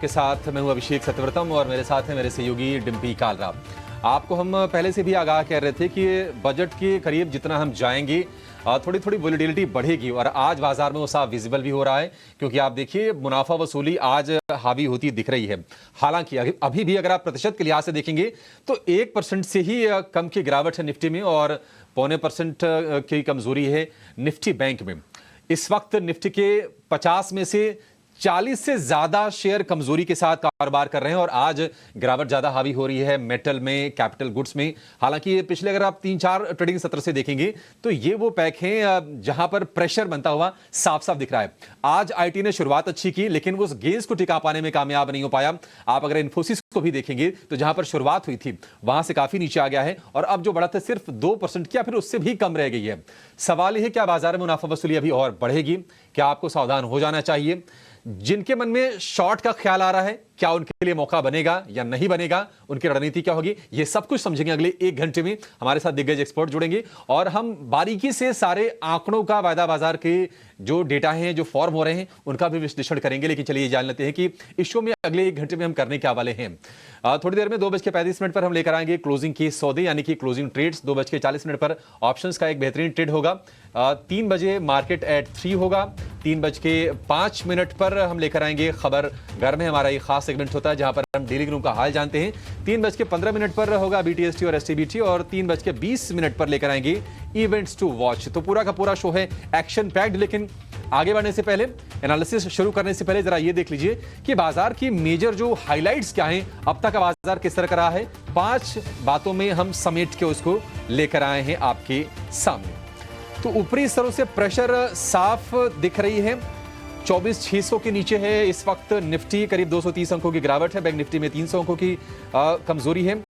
के साथ मैं हूं अभिषेक सत्यव्रतम और मेरे साथ हैं मेरे सहयोगी डिम्पी कालरा। आपको हम पहले से भी आगाह कर रहे थे कि बजट के करीब जितना हम जाएंगे थोड़ी थोड़ी वोलेटिलिटी बढ़ेगी और आज बाजार में वो साफ विजिबल भी हो रहा है, क्योंकि आप देखिए मुनाफा वसूली आज हावी होती दिख रही है। हालांकि अभी भी अगर आप प्रतिशत के लिहाज से देखेंगे तो 1% से ही कम की गिरावट है निफ्टी में और 0.25% की कमजोरी है निफ्टी बैंक में। इस वक्त निफ्टी के 50 में से 40 से ज्यादा शेयर कमजोरी के साथ कारोबार कर रहे हैं और आज गिरावट ज्यादा हावी हो रही है मेटल में, कैपिटल गुड्स में। हालांकि ये पिछले अगर आप 3-4 ट्रेडिंग सत्र से देखेंगे तो ये वो पैक हैं जहां पर प्रेशर बनता हुआ साफ साफ दिख रहा है। आज आईटी ने शुरुआत अच्छी की लेकिन वो उस गेंस को टिका पाने में कामयाब नहीं हो पाया। आप अगर इन्फोसिस को भी देखेंगे तो जहां पर शुरुआत हुई थी वहां से काफी नीचे आ गया है और अब जो बढ़त है सिर्फ 2% की या फिर उससे भी कम रह गई है। सवाल यह है क्या बाजार में मुनाफा वसूली अभी और बढ़ेगी? क्या आपको सावधान हो जाना चाहिए? जिनके मन में शॉर्ट का ख्याल आ रहा है क्या उनके लिए मौका बनेगा या नहीं बनेगा, उनकी रणनीति क्या होगी, ये सब कुछ समझेंगे अगले 1 घंटे में। हमारे साथ दिग्गज एक्सपर्ट जुड़ेंगे और हम बारीकी से सारे आंकड़ों का, वायदा बाजार के जो डेटा हैं जो फॉर्म हो रहे हैं उनका भी विश्लेषण करेंगे। लेकिन चलिए जान लेते हैं कि इस शो में अगले 1 घंटे में हम करने क्या वाले हैं। थोड़ी देर में 2:35 पर हम लेकर आएंगे क्लोजिंग के सौदे यानी कि क्लोजिंग ट्रेड्स। 2:40 पर ऑप्शंस का एक बेहतरीन ट्रेड होगा। 3 बजे मार्केट एट 3 होगा। 3:05 पर हम लेकर आएंगे खबर घर में, हमारा एक खास सेगमेंट होता है जहां पर हम डीलिंग रूम का हाल जानते हैं। 3:15 पर होगा बीटीएसटी और एसटीबीटी और 3:20 पर लेकर आएंगे इवेंट्स टू वॉच। तो पूरा का पूरा शो है एक्शन पैक्ड। लेकिन आगे बढ़ने से पहले, एनालिसिस शुरू करने से पहले जरा ये देख लीजिए कि बाजार की मेजर जो हाइलाइट्स क्या हैं, अब तक का बाजार किस तरह का रहा है। 5 बातों में हम समेट के उसको लेकर आए हैं आपके सामने। तो ऊपरी स्तरों से प्रेशर साफ दिख रही है। 24,600 के नीचे है इस वक्त निफ्टी, करीब 230 अंकों की गिरावट है। बैंक निफ्टी में 300 अंकों की कमजोरी है।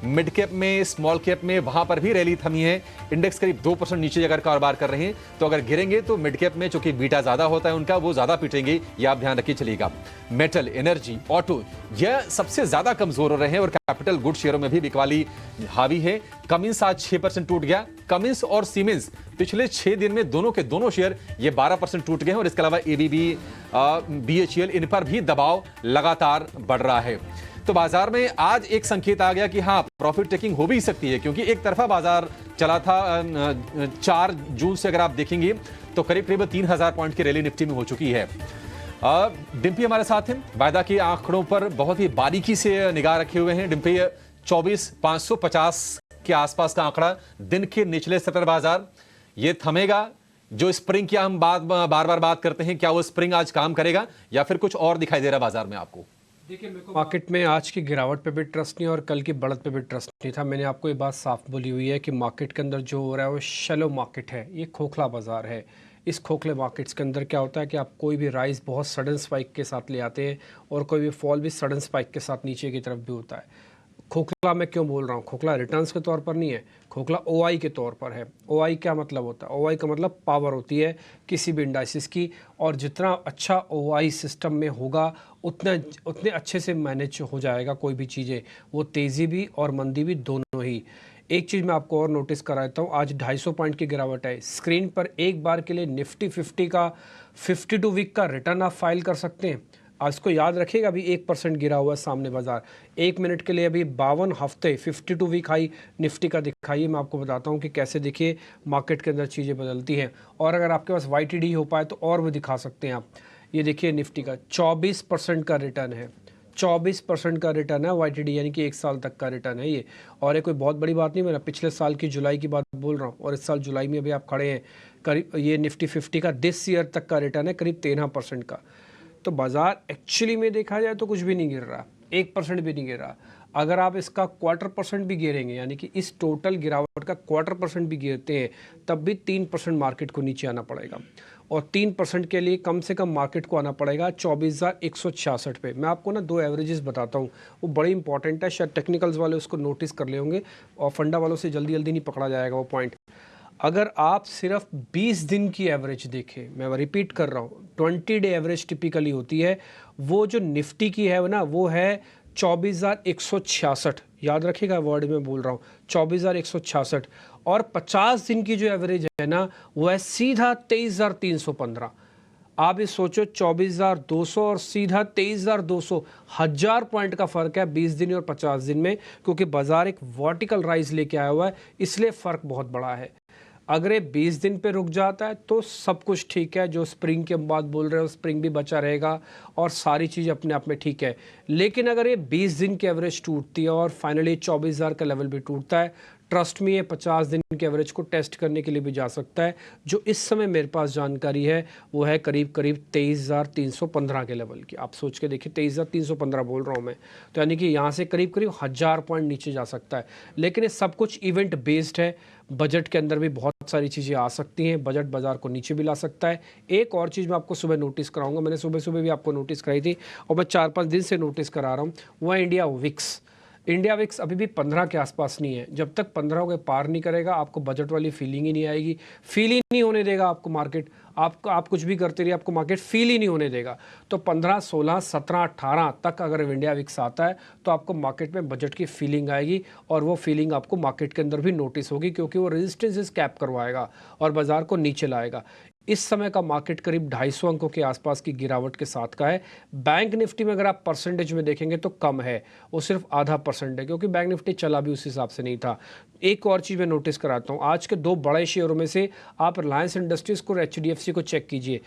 मिड कैप में, स्मॉल कैप में वहां पर भी रैली थमी है। इंडेक्स करीब 2% नीचे अगर कारोबार कर रहे हैं तो अगर गिरेंगे तो मिड कैप में, चूंकि बीटा ज्यादा होता है उनका, वो ज्यादा पीटेंगे, ये आप ध्यान रखिए चलिएगा। मेटल, एनर्जी, ऑटो यह सबसे ज्यादा कमजोर हो रहे हैं और कैपिटल गुड शेयरों में भी बिकवाली हावी है। कमिंस आज 6% टूट गया। कमिंस और सीमेंस पिछले 6 दिन में दोनों के दोनों शेयर ये 12% टूट गए हैं और इसके अलावा एबीबी, बीएचईएल, इन पर भी दबाव लगातार बढ़ रहा है। तो बाजार में आज एक संकेत आ गया कि हाँ, प्रॉफिट टेकिंग हो भी सकती है, क्योंकि एक तरफा बाजार चला था। 4 जून से अगर आप देखेंगे तो करीब करीब 3,000 पॉइंट की रैली निफ्टी में हो चुकी है। डिम्पी हमारे साथ हैं, वायदा के आंकड़ों पर बहुत ही बारीकी से निगाह रखे हुए हैं। डिम्पी, 24,550 के आसपास का आंकड़ा, दिन के निचले स्तर बाजार ये थमेगा? जो स्प्रिंग की हम बार बार बात करते हैं, क्या वो स्प्रिंग आज काम करेगा या फिर कुछ और दिखाई दे रहा बाजार में आपको? देखिए, मेरे को मार्केट में आज की गिरावट पे भी ट्रस्ट नहीं और कल की बढ़त पे भी ट्रस्ट नहीं था। मैंने आपको ये बात साफ बोली हुई है कि मार्केट के अंदर जो हो रहा है वो शैलो मार्केट है, ये खोखला बाजार है। इस खोखले मार्केट्स के अंदर क्या होता है कि आप कोई भी राइज बहुत सडन स्पाइक के साथ ले आते हैं और कोई भी फॉल भी सडन स्पाइक के साथ नीचे की तरफ भी होता है। खोखला मैं क्यों बोल रहा हूँ? खोखला रिटर्न्स के तौर पर नहीं है, खोखला ओआई के तौर पर है। ओआई क्या मतलब होता है? ओआई का मतलब पावर होती है किसी भी इंडाइसिस की, और जितना अच्छा ओआई सिस्टम में होगा उतने अच्छे से मैनेज हो जाएगा कोई भी चीज़ें, वो तेज़ी भी और मंदी भी दोनों ही। एक चीज़ मैं आपको और नोटिस कराता हूँ, आज 250 पॉइंट की गिरावट है। स्क्रीन पर एक बार के लिए निफ्टी 50 का 52 वीक का रिटर्न आप फाइल कर सकते हैं। आज को याद रखिएगा, अभी 1% गिरा हुआ है सामने बाजार। 1 मिनट के लिए अभी 52 हफ्ते 52 वीक हाई निफ्टी का दिखाइए। मैं आपको बताता हूँ कि कैसे देखिए मार्केट के अंदर चीज़ें बदलती हैं। और अगर आपके पास YTD हो पाए तो और भी दिखा सकते हैं आप। ये देखिए निफ्टी का 24% का रिटर्न है, 24% का रिटर्न है YTD, यानी कि 1 साल तक का रिटर्न है ये। और ये कोई बहुत बड़ी बात नहीं, मैं पिछले साल की जुलाई की बात बोल रहा हूँ और इस साल जुलाई में अभी आप खड़े हैं। करीब ये निफ्टी 50 का दिस ईयर तक का रिटर्न है करीब 13% का। तो बाजार एक्चुअली में देखा जाए तो कुछ भी नहीं गिर रहा, 1% भी नहीं गिर रहा। अगर आप इसका 1/4% भी गिरेंगे, यानी कि इस टोटल गिरावट का 1/4% भी गिरते हैं, तब भी 3% मार्केट को नीचे आना पड़ेगा। और 3% के लिए कम से कम मार्केट को आना पड़ेगा 24,166 पे। मैं आपको ना 2 एवरेजेस बताता हूँ, वो बड़ी इंपॉर्टेंट है। शायद टेक्निकल्स वाले उसको नोटिस कर ले होंगे और फंडा वालों से जल्दी जल्दी नहीं पकड़ा जाएगा वो पॉइंट। अगर आप सिर्फ 20 दिन की एवरेज देखें, मैं रिपीट कर रहा हूँ, 20 डे एवरेज टिपिकली होती है, वो जो निफ्टी की है ना, वो है 24,166। याद रखिएगा वर्ड में बोल रहा हूँ, 24,166। और 50 दिन की जो एवरेज है ना, वो है सीधा 23,315। आप ये सोचो 24,200 और सीधा 23,200, 1000 पॉइंट का फ़र्क है 20 दिन और 50 दिन में, क्योंकि बाज़ार एक वर्टिकल राइज लेके आया हुआ है, इसलिए फ़र्क बहुत बड़ा है। अगर ये 20 दिन पे रुक जाता है तो सब कुछ ठीक है, जो स्प्रिंग के बाद बोल रहे हो स्प्रिंग भी बचा रहेगा और सारी चीज़ अपने आप में ठीक है। लेकिन अगर ये 20 दिन की एवरेज टूटती है और फाइनली 24,000 का लेवल भी टूटता है, ट्रस्ट में ये 50 दिन के एवरेज को टेस्ट करने के लिए भी जा सकता है। जो इस समय मेरे पास जानकारी है वो है करीब करीब 23,315 के लेवल की। आप सोच के देखिए 23,315 बोल रहा हूँ मैं, तो यानी कि यहाँ से करीब करीब 1000 पॉइंट नीचे जा सकता है। लेकिन ये सब कुछ इवेंट बेस्ड है, बजट के अंदर भी बहुत सारी चीज़ें आ सकती हैं, बजट बाजार को नीचे भी ला सकता है। एक और चीज़ मैं आपको सुबह नोटिस कराऊंगा, मैंने सुबह सुबह भी आपको नोटिस कराई थी और मैं 4-5 दिन से नोटिस करा रहा हूँ, वह इंडिया विक्स। इंडिया विक्स अभी भी 15 के आसपास नहीं है। जब तक 15 के पार नहीं करेगा आपको बजट वाली फीलिंग ही नहीं आएगी, फील ही नहीं होने देगा आपको मार्केट। आप कुछ भी करते रहिए, आपको मार्केट फील ही नहीं होने देगा। तो 15, 16, 17, 18 तक अगर इंडिया विक्स आता है तो आपको मार्केट में बजट की फीलिंग आएगी और वो फीलिंग आपको मार्केट के अंदर भी नोटिस होगी, क्योंकि वो रेजिस्टेंसेस कैप करवाएगा और बाजार को नीचे लाएगा। इस समय का मार्केट करीब 250 अंकों के आसपास की गिरावट के साथ का है। बैंक निफ्टी में अगर आप परसेंटेज में देखेंगे तो कम है, वो सिर्फ आधा % है, क्योंकि बैंक निफ्टी चला भी उस हिसाब से नहीं था। एक और चीज़ मैं नोटिस कराता हूँ, आज के 2 बड़े शेयरों में से आप रिलायंस इंडस्ट्रीज़ को और HDFC को चेक कीजिए।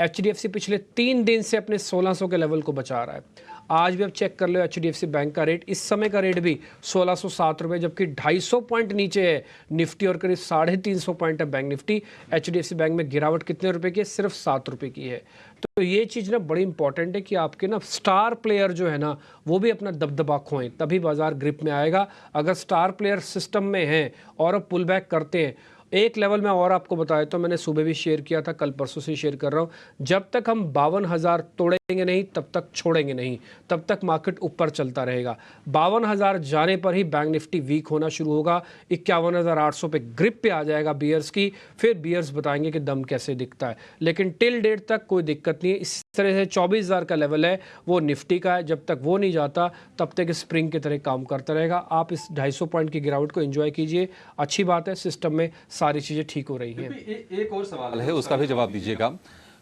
HDFC पिछले 3 दिन से अपने 1600 के लेवल को बचा रहा है। आज भी आप चेक कर लो HDFC बैंक का रेट, इस समय का रेट भी 1607 रुपये, जबकि 250 पॉइंट नीचे है निफ्टी और करीब 350 पॉइंट है बैंक निफ्टी। HDFC बैंक में गिरावट कितने रुपए की है? सिर्फ 7 रुपये की है। तो ये चीज़ ना बड़ी इंपॉर्टेंट है कि आपके ना स्टार प्लेयर जो है ना वो भी अपना दबदबा खोएं, तभी बाजार ग्रिप में आएगा। अगर स्टार प्लेयर सिस्टम में हैं और अब पुल बैक करते हैं, एक लेवल में और आपको बताया तो मैंने सुबह भी शेयर किया था, कल परसों से शेयर कर रहा हूँ, जब तक हम 52,000 तोड़ेंगे नहीं तब तक छोड़ेंगे नहीं, तब तक मार्केट ऊपर चलता रहेगा। 52,000 जाने पर ही बैंक निफ्टी वीक होना शुरू होगा, 51,800 पे ग्रिप पे आ जाएगा बियर्स की, फिर बियर्स बताएंगे कि दम कैसे दिखता है। लेकिन टिल डेट तक कोई दिक्कत नहीं है। इस तरह से 24,000 का लेवल है वो निफ्टी का है, जब तक वो नहीं जाता तब तक स्प्रिंग की तरह काम करता रहेगा। आप इस 250 पॉइंट की गिरावट को एंजॉय कीजिए, अच्छी बात है, सिस्टम में सारी चीज़ें ठीक हो रही हैं। एक और सवाल है, उसका भी जवाब दीजिएगा।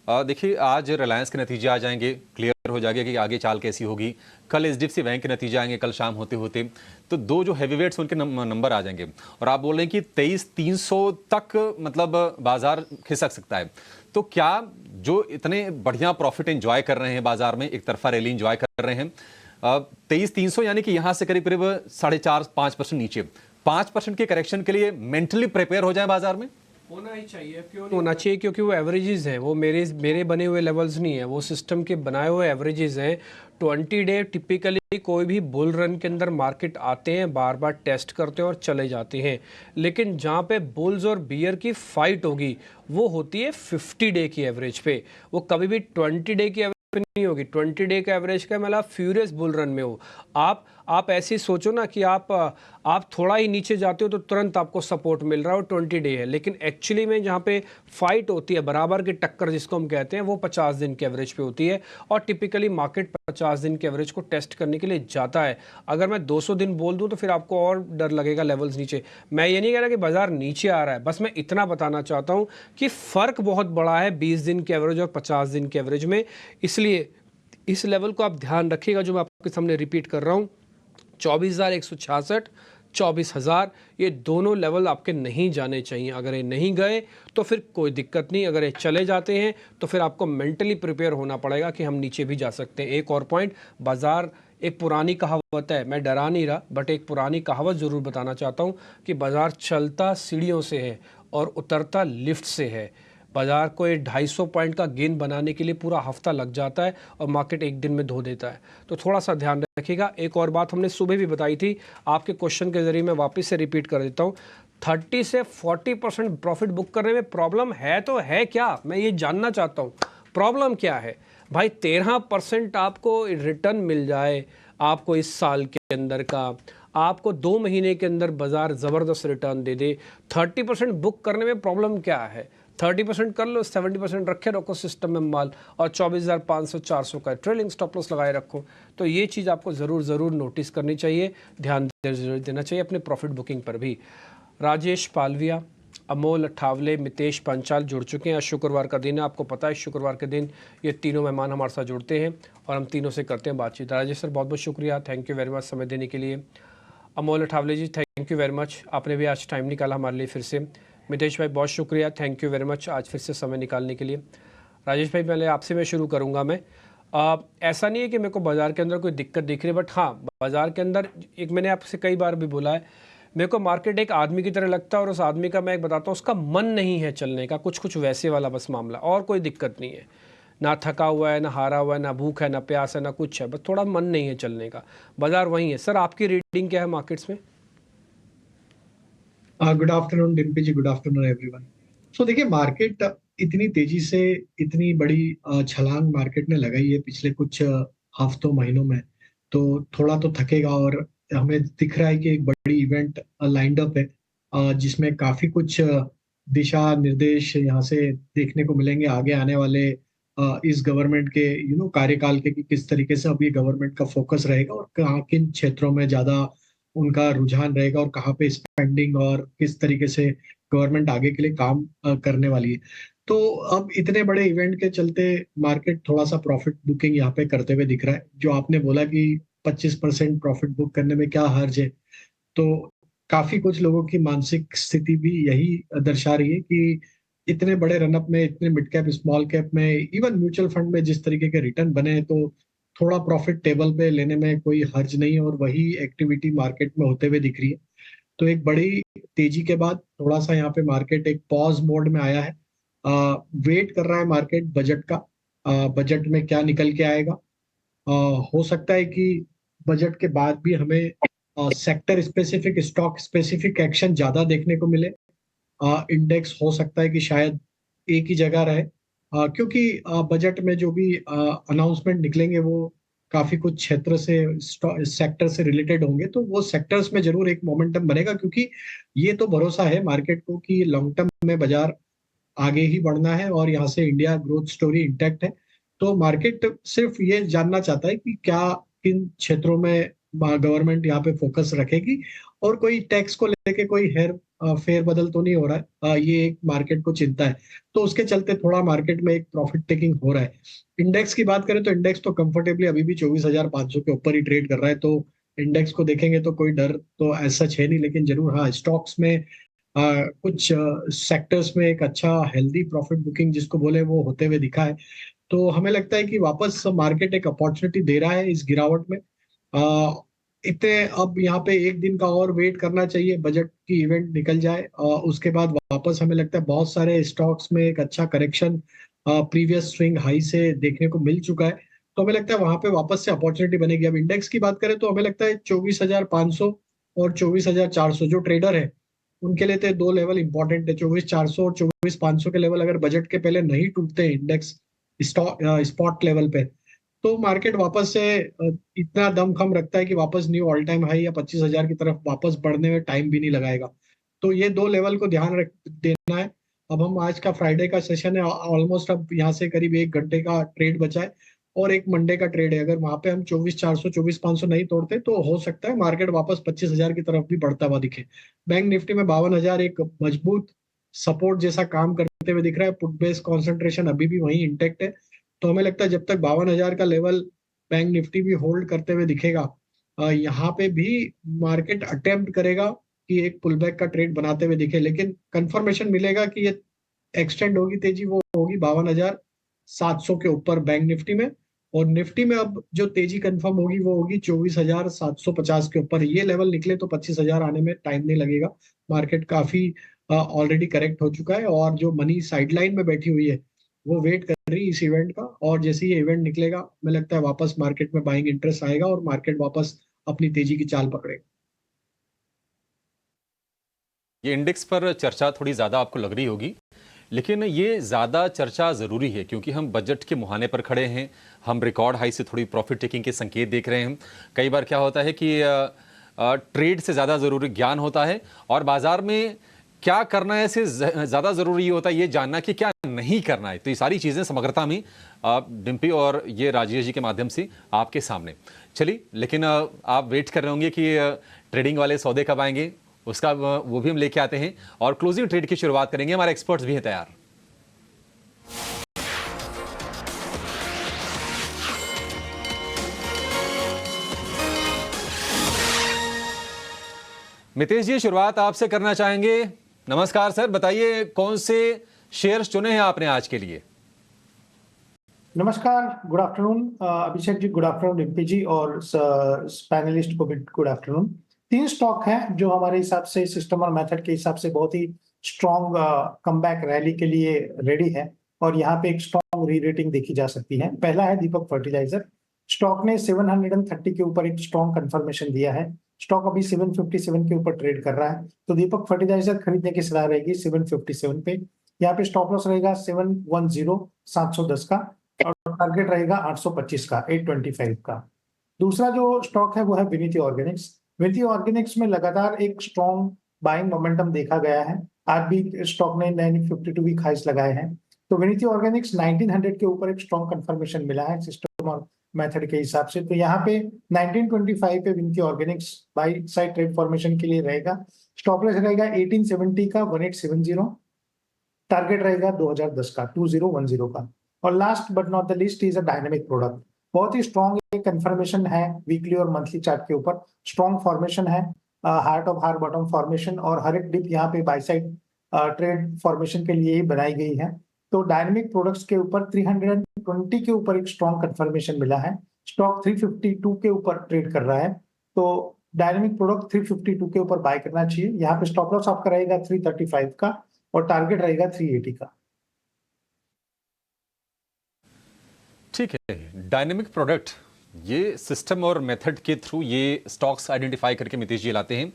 देखिए, आज रिलायंस के नतीजे आ जाएंगे, क्लियर हो जाएगा कि आगे चाल कैसी होगी। कल HDFC बैंक के नतीजे आएंगे कल शाम होते होते, तो 2 जो हैवीवेट्स उनके नंबर आ जाएंगे और आप बोल रहे हैं कि 23,300 तक मतलब बाजार खिसक सकता है। तो क्या जो इतने बढ़िया प्रॉफिट एंजॉय कर रहे हैं बाजार में, एक तरफा रैली एंजॉय कर रहे हैं, 23,300 यानी कि यहां से करीब करीब 4.5-5% नीचे, 5% के करेक्शन के लिए मेंटली प्रिपेयर हो जाए बाजार में? होना ही चाहिए। क्यों नहीं होना चाहिए? क्योंकि वो एवरेजेस हैं, वो मेरे बने हुए लेवल्स नहीं है, वो सिस्टम के बनाए हुए एवरेजेस हैं। 20 डे टिपिकली कोई भी बुल रन के अंदर मार्केट आते हैं, बार बार टेस्ट करते हैं और चले जाते हैं। लेकिन जहाँ पे बुल्स और बियर की फाइट होगी वो होती है 50 डे की एवरेज पे, वो कभी भी 20 डे की एवरेज नहीं होगी। 20 डे का एवरेज का मतलब फ्यूरियस बुल रन में हो। आप ऐसे ही सोचो ना कि आप थोड़ा ही नीचे जाते हो तो तुरंत आपको सपोर्ट मिल रहा है, 20 डे है। लेकिन एक्चुअली में जहाँ पे फाइट होती है, बराबर की टक्कर जिसको हम कहते हैं, वो 50 दिन के एवरेज पे होती है और टिपिकली मार्केट 50 दिन के एवरेज को टेस्ट करने के लिए जाता है। अगर मैं 200 दिन बोल दूं तो फिर आपको और डर लगेगा लेवल्स नीचे। मैं ये नहीं कह रहा कि बाजार नीचे आ रहा है, बस मैं इतना बताना चाहता हूँ कि फ़र्क बहुत बड़ा है 20 दिन के एवरेज और 50 दिन के एवरेज में। इसलिए इस लेवल को आप ध्यान रखिएगा, जो मैं आपके सामने रिपीट कर रहा हूँ, 24,166, 24,000, ये दोनों लेवल आपके नहीं जाने चाहिए। अगर ये नहीं गए तो फिर कोई दिक्कत नहीं, अगर ये चले जाते हैं तो फिर आपको मेंटली प्रिपेयर होना पड़ेगा कि हम नीचे भी जा सकते हैं। एक और पॉइंट, बाजार, एक पुरानी कहावत है, मैं डरा नहीं रहा बट एक पुरानी कहावत ज़रूर बताना चाहता हूँ कि बाजार चलता सीढ़ियों से है और उतरता लिफ्ट से है। बाजार को ये 250 पॉइंट का गेन बनाने के लिए पूरा हफ्ता लग जाता है और मार्केट एक दिन में धो देता है, तो थोड़ा सा ध्यान रखिएगा। एक और बात हमने सुबह भी बताई थी, आपके क्वेश्चन के जरिए मैं वापस से रिपीट कर देता हूँ। 30 से 40% प्रॉफिट बुक करने में प्रॉब्लम है तो है क्या, मैं ये जानना चाहता हूँ। प्रॉब्लम क्या है भाई? 13% आपको रिटर्न मिल जाए आपको इस साल के अंदर का, आपको 2 महीने के अंदर बाजार ज़बरदस्त रिटर्न दे दे, 30% बुक करने में प्रॉब्लम क्या है? 30% कर लो, 70% रखे रखो सिस्टम में माल और 24,500-400 का ट्रेलिंग स्टॉप लॉस लगाए रखो। तो ये चीज़ आपको ज़रूर नोटिस करनी चाहिए, ध्यान देना चाहिए अपने प्रॉफिट बुकिंग पर भी। राजेश पालविया, अमोल अठावले, मितेश पंचाल जुड़ चुके हैं। आज शुक्रवार का दिन है, आपको पता है शुक्रवार के दिन ये तीनों मेहमान हमारे साथ जुड़ते हैं और हम तीनों से करते हैं बातचीत। राजेश सर बहुत बहुत शुक्रिया, थैंक यू वेरी मच समय देने के लिए। अमोल अठावले जी थैंक यू वेरी मच, आपने भी आज टाइम निकाला हमारे लिए फिर से। मितेश भाई बहुत शुक्रिया, थैंक यू वेरी मच आज फिर से समय निकालने के लिए। राजेश भाई पहले आपसे मैं शुरू करूँगा। मैं ऐसा नहीं है कि मेरे को बाज़ार के अंदर कोई दिक्कत दिख रही है, बट हाँ बाज़ार के अंदर एक मैंने आपसे कई बार भी बोला है, मेरे को मार्केट एक आदमी की तरह लगता है और उस आदमी का मैं एक बताता हूँ उसका मन नहीं है चलने का, कुछ कुछ वैसे वाला बस मामला, और कोई दिक्कत नहीं है। ना थका हुआ है, ना हारा हुआ है, ना भूख है, ना प्यास है, ना कुछ है, बस थोड़ा मन नहीं है चलने का। बाज़ार वही है। सर आपकी रीडिंग क्या है मार्केट्स में? गुड आफ्टरनून डिम्पी जी, गुड आफ्टरनून एवरीवन। सो देखिए, मार्केट इतनी तेजी से इतनी बड़ी छलांग मार्केट ने लगाई है पिछले कुछ हफ्तों महीनों में, तो थोड़ा तो थकेगा। और हमें दिख रहा है कि एक बड़ी इवेंट लाइंड अप है, जिसमें काफी कुछ दिशा निर्देश यहाँ से देखने को मिलेंगे आगे आने वाले इस गवर्नमेंट के कार्यकाल के, कि किस तरीके से अब ये गवर्नमेंट का फोकस रहेगा और कहाँ किन क्षेत्रों में ज्यादा उनका रुझान रहेगा और कहाँ पे स्पेंडिंग और किस तरीके से गवर्नमेंट आगे के लिए काम करने वाली है। तो अब इतने बड़े इवेंट के चलते मार्केट थोड़ा सा प्रॉफिट बुकिंग यहाँ पे करते हुए दिख रहा है। जो आपने बोला कि 25% प्रॉफिट बुक करने में क्या हर्ज है, तो काफी कुछ लोगों की मानसिक स्थिति भी यही दर्शा रही है कि इतने बड़े रनअप में, इतने मिड कैप स्मॉल कैप में, इवन म्यूचुअल फंड में जिस तरीके के रिटर्न बने हैं, तो थोड़ा प्रॉफिट टेबल पे लेने में कोई हर्ज नहीं है और वही एक्टिविटी मार्केट में होते हुए दिख रही है। तो एक बड़ी तेजी के बाद थोड़ा सा यहाँ पे मार्केट एक पॉज मोड में आया है। वेट कर रहा है मार्केट बजट का। बजट में क्या निकल के आएगा। हो सकता है कि बजट के बाद भी हमें sector specific, stock specific action ज्यादा देखने को मिले। इंडेक्स हो सकता है कि शायद एक ही जगह रहे, क्योंकि बजट में जो भी अनाउंसमेंट निकलेंगे वो काफी कुछ क्षेत्र से, सेक्टर से रिलेटेड होंगे, तो वो सेक्टर्स में जरूर एक मोमेंटम बनेगा, क्योंकि ये तो भरोसा है मार्केट को कि लॉन्ग टर्म में बाजार आगे ही बढ़ना है और यहाँ से इंडिया ग्रोथ स्टोरी इंटैक्ट है। तो मार्केट सिर्फ ये जानना चाहता है कि क्या किन क्षेत्रों में गवर्नमेंट यहाँ पे फोकस रखेगी, और कोई टैक्स को लेके कोई फेर बदल तो नहीं हो रहा है। ये एक मार्केट को चिंता है, तो उसके चलते थोड़ा मार्केट में एक प्रॉफिट टेकिंग हो रहा है। इंडेक्स की बात करें तो इंडेक्स तो कंफर्टेबली अभी भी 24,500 के ऊपर ही ट्रेड कर रहा है, तो इंडेक्स को देखेंगे तो कोई डर तो ऐसा है नहीं, लेकिन जरूर हाँ, स्टॉक्स में कुछ सेक्टर्स में एक अच्छा हेल्दी प्रॉफिट बुकिंग जिसको बोले वो होते हुए दिखा है। तो हमें लगता है कि वापस मार्केट एक अपॉर्चुनिटी दे रहा है इस गिरावट में। इतने अब यहाँ पे एक दिन का और वेट करना चाहिए, बजट की इवेंट निकल जाए, उसके बाद वापस हमें लगता है बहुत सारे स्टॉक्स में एक अच्छा करेक्शन प्रीवियस स्विंग हाई से देखने को मिल चुका है। तो हमें लगता है वहां पे वापस से अपॉर्चुनिटी बनेगी। अब इंडेक्स की बात करें तो हमें लगता है 24,500 और 24,400 जो ट्रेडर है उनके लिए तो दो लेवल इंपॉर्टेंट है। 24,400 और 24,500 के लेवल अगर बजट के पहले नहीं टूटते हैं इंडेक्स स्पॉट लेवल पे, तो मार्केट वापस से इतना दमखम रखता है कि वापस न्यू ऑल टाइम हाई या 25,000 की तरफ वापस बढ़ने में टाइम भी नहीं लगाएगा। तो ये दो लेवल को ध्यान रख देना है। अब हम आज का फ्राइडे का सेशन है, ऑलमोस्ट अब यहाँ से करीब 1 घंटे का ट्रेड बचा है और एक मंडे का ट्रेड है। अगर वहां पे हम 24,400 24,500 नहीं तोड़ते तो हो सकता है मार्केट वापस 25,000 की तरफ भी बढ़ता हुआ दिखे। बैंक निफ्टी में 52,000 एक मजबूत सपोर्ट जैसा काम करते हुए दिख रहा है। पुट बेस कॉन्सेंट्रेशन अभी भी वही इंटेक्ट है। तो हमें लगता है जब तक 52,000 का लेवल बैंक निफ्टी भी होल्ड करते हुए दिखेगा, यहाँ पे भी मार्केट अटेम्प्ट करेगा कि एक पुल बैक का ट्रेड बनाते हुए दिखे, लेकिन कंफर्मेशन मिलेगा कि ये एक्सटेंड होगी तेजी, वो होगी 52,700 के ऊपर बैंक निफ्टी में। और निफ्टी में अब जो तेजी कंफर्म होगी वो होगी 24,750 के ऊपर। ये लेवल निकले तो 25,000 आने में टाइम नहीं लगेगा। मार्केट काफी ऑलरेडी करेक्ट हो चुका है और जो मनी साइडलाइन में बैठी हुई है वो वेट कर रही है इस इवेंट का। और जैसे ये इवेंट निकलेगा मुझे लगता है वापस मार्केट में बाइंग इंटरेस्ट आएगा और मार्केट वापस अपनी तेजी की चाल पकड़ेगा। ये इंडेक्स पर चर्चा थोड़ी ज़्यादा आपको लग रही होगी, लेकिन ये ज़्यादा चर्चा ज़रूरी है क्योंकि हम बजट के मुहाने पर खड़े हैं। हम रिकॉर्ड हाई से थोड़ी प्रॉफिट टेकिंग के संकेत देख रहे हैं। कई बार क्या होता है कि ट्रेड से ज़्यादा ज़रूरी ज्ञान होता है और बाज़ार में क्या करना है से ज़्यादा ज़रूरी होता है ये जानना कि क्या नहीं करना है। तो ये सारी चीज़ें समग्रता में डिम्पी और ये राजेश जी के माध्यम से आपके सामने चली। लेकिन आप वेट कर रहे होंगे कि ट्रेडिंग वाले सौदे कब आएंगे, उसका वो भी हम लेके आते हैं और क्लोजिंग ट्रेड की शुरुआत करेंगे। हमारे एक्सपर्ट्स भी हैं तैयार। मितेश जी, शुरुआत आपसे करना चाहेंगे। नमस्कार सर, बताइए कौन से शेयर्स चुने हैं आपने आज के लिए? नमस्कार, good afternoon Abhishek ji, good afternoon Dimpy जी और पैनलिस्ट को भी गुड आफ्टरनून। 3 स्टॉक हैं जो हमारे हिसाब से सिस्टम और मेथड के हिसाब से बहुत ही स्ट्रॉन्ग कमबैक रैली के लिए रेडी है और यहाँ पे एक स्ट्रॉन्ग री रेटिंग देखी जा सकती है। पहला है दीपक फर्टिलाइजर। स्टॉक ने 730 के ऊपर एक स्ट्रॉन्ग कंफर्मेशन दिया है। स्टॉक अभी 757 के ऊपर ट्रेड कर रहा है, तो दीपक फर्टिलाइजर खरीदने की सलाह रहेगी 757 पे। यहाँ पे स्टॉप लॉस रहेगा 710 710 का और टारगेट रहेगा 825 का 825 का। दूसरा जो स्टॉक है वो है विनीति ऑर्गेनिक्स। विनीति ऑर्गेनिक्स में लगातार एक स्ट्रॉन्ग बाइंग मोमेंटम देखा गया है। आज भी स्टॉक ने 52 वीक हाइस लगाए हैं, तो विनीति ऑर्गेनिक्स 1900 के ऊपर एक स्ट्रॉन्ग कंफर्मेशन मिला है सिस्टम और मेथड के हिसाब से। तो यहाँ पे 1925 पे Vinati organics buy side trade formation के लिए रहेगा। स्टॉप लॉस रहेगा 1870 का 1870, टारगेट रहेगा 2010 का 2010 का। और last but not the list is a dynamic product. बहुत ही स्ट्रॉन्ग एक कंफर्मेशन है वीकली और मंथली चार्ट के ऊपर। स्ट्रॉन्ग फॉर्मेशन है, heart of heart bottom formation, और हर एक डिप यहाँ पे बाई साइड ट्रेड फॉर्मेशन के लिए ही बनाई गई है। तो डायनेमिक प्रोडक्ट्स के ऊपर 320 के ऊपर एक स्ट्रॉन्ग कंफर्मेशन मिला है। स्टॉक 352 के ऊपर ट्रेड कर रहा है, तो डायनेमिक प्रोडक्ट 352 के ऊपर बाय करना चाहिए। यहाँ पे स्टॉप लॉस आपका रहेगा 335 का और टारगेट रहेगा 380 का। ठीक है, डायनेमिक प्रोडक्ट ये सिस्टम और मेथड के थ्रू ये स्टॉक्स आइडेंटिफाई करके मितेश जी लाते हैं।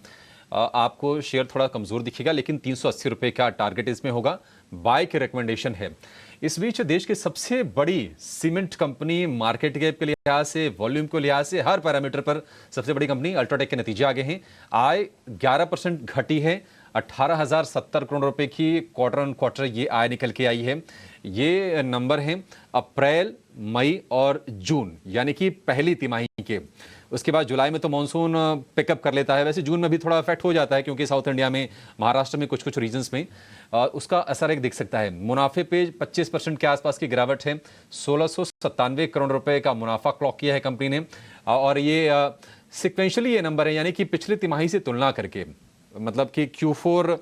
आपको शेयर थोड़ा कमजोर दिखेगा, लेकिन 380 रुपए का टारगेट इसमें होगा। बाय की रिकमेंडेशन है। इस बीच देश की सबसे बड़ी सीमेंट कंपनी, मार्केट कैप के लिहाज से, वॉल्यूम के लिहाज से, हर पैरामीटर पर सबसे बड़ी कंपनी अल्ट्राटेक के नतीजे आगे हैं। आय 11% घटी है, 18,070 करोड़ रुपए की क्वार्टर ऑन क्वार्टर ये आय निकल के आई है। ये नंबर हैं अप्रैल, मई और जून, यानी कि पहली तिमाही के। उसके बाद जुलाई में तो मॉनसून पिकअप कर लेता है। वैसे जून में भी थोड़ा इफेक्ट हो जाता है, क्योंकि साउथ इंडिया में, महाराष्ट्र में कुछ रीजन्स में उसका असर एक दिख सकता है। मुनाफे पे 25% के आसपास की गिरावट है। 1697 करोड़ रुपए का मुनाफा क्लॉक किया है कंपनी ने, और ये सिक्वेंशली ये नंबर है, यानी कि पिछली तिमाही से तुलना करके, मतलब कि Q4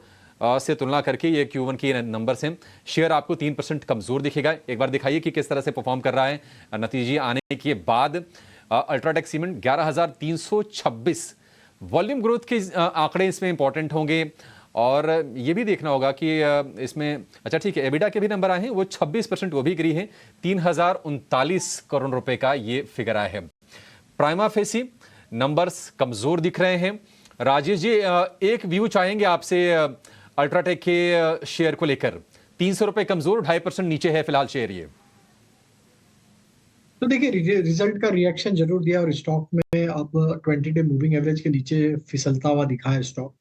से तुलना करके ये Q1 के नंबर्स हैं। शेयर आपको 3% कमजोर दिखेगा। एक बार दिखाइए कि किस तरह से परफॉर्म कर रहा है नतीजे आने के बाद। UltraTech cement 11,326। वॉल्यूम ग्रोथ के आंकड़े इसमें इंपॉर्टेंट होंगे, और ये भी देखना होगा कि इसमें, अच्छा ठीक है, एबिडा के भी नंबर आए हैं, वो 26% वो भी गिरी है। 3,039 करोड़ रुपए का ये फिगर आया है। प्राइमा फेसी नंबर्स कमजोर दिख रहे हैं। राजेश जी, एक व्यू चाहेंगे आपसे अल्ट्राटेक के शेयर को लेकर। 300 रुपए कमजोर, 2.5% नीचे है फिलहाल शेयर ये। तो देखिए, रिजल्ट का रिएक्शन जरूर दिया और स्टॉक में अब 20 डे मूविंग एवरेज के नीचे फिसलता हुआ दिखा है स्टॉक।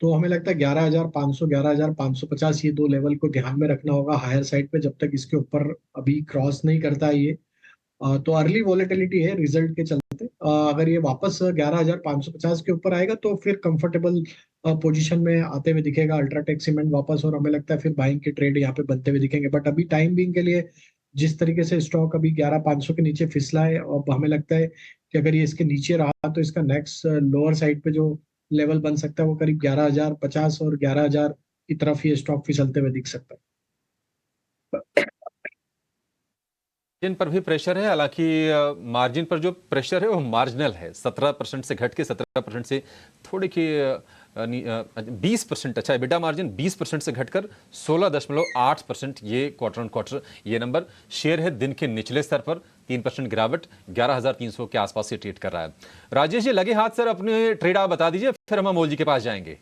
तो हमें लगता है 11,500 11,550 ये दो लेवल को ध्यान में रखना होगा हायर साइड पे, जब तक इसके ऊपर अभी क्रॉस नहीं करता है ये। तो अर्ली वॉलेटिलिटी है रिजल्ट के चलते। अगर ये वापस 11,550 के ऊपर आएगा तो फिर कंफर्टेबल पोजीशन में आते हुए दिखेगा अल्ट्राटेक सीमेंट वापस, और हमें लगता है फिर बाइंग के ट्रेड यहाँ पे बनते हुए दिखेंगे। बट अभी टाइम बीइंग के लिए जिस तरीके से स्टॉक अभी 11,500 के नीचे फिसला है, और हमें लगता है कि अगर ये इसके नीचे रहा तो इसका नेक्स्ट लोअर साइड पे जो लेवल बन सकता है वो करीब 11,050 और 11,000 की तरफ ये स्टॉक फिसलते हुए दिख सकता है। मार्जिन पर भी प्रेशर है, हालांकि मार्जिन पर जो प्रेशर है वो मार्जिनल है। 17% से घट के 17% से थोड़ी की 20%, अच्छा एबिटा मार्जिन 20% से घटकर 16.8%, ये क्वार्टर ऑन क्वार्टर ये नंबर। शेयर है दिन के निचले स्तर पर, 3% गिरावट, 11,300 के आसपास से ट्रेड कर रहा है। राजेश जी, लगे हाथ सर अपने ट्रेड आप बता दीजिए, फिर हम अमोल जी के पास जाएंगे।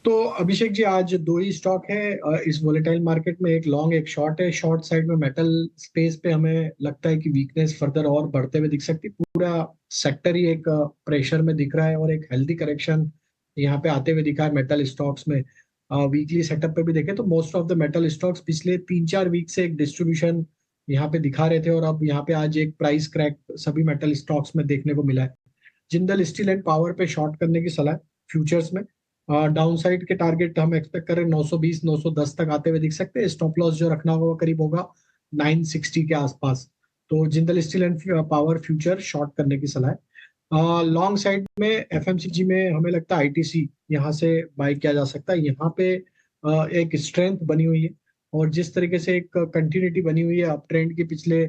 तो अभिषेक जी, आज दो ही स्टॉक है इस वोलेटाइल मार्केट में, एक लॉन्ग एक शॉर्ट है। शॉर्ट साइड में मेटल स्पेस पे हमें लगता है कि वीकनेस फर्दर और बढ़ते हुए दिख सकती है। पूरा सेक्टर ही एक प्रेशर में दिख रहा है और एक हेल्दी करेक्शन यहाँ पे आते हुए दिखा है मेटल स्टॉक्स में। वीकली सेटअप पे भी देखें तो most of the metal stocks पिछले 3-4 वीक से एक डिस्ट्रीब्यूशन यहाँ पे दिखा रहे थे, और अब यहाँ पे आज एक प्राइस क्रैक सभी मेटल स्टॉक्स में देखने को मिला है। जिंदल स्टील एंड पावर पे शॉर्ट करने की सलाह है। फ्यूचर्स में। डाउन साइड के टारगेट हम एक्सपेक्ट कर रहे हैं 920 910 तक आते हुए दिख सकते हैं। स्टॉप लॉस जो रखना होगा करीब होगा 960 के आसपास। तो Jindal steel and power future short करने की सलाह है। लॉन्ग साइड में एफएमसीजी में हमें लगता है आईटीसी यहाँ से बाय किया जा सकता है। यहाँ पे एक स्ट्रेंथ बनी हुई है और जिस तरीके से एक कंटिन्यूटी बनी हुई है अप ट्रेंड की पिछले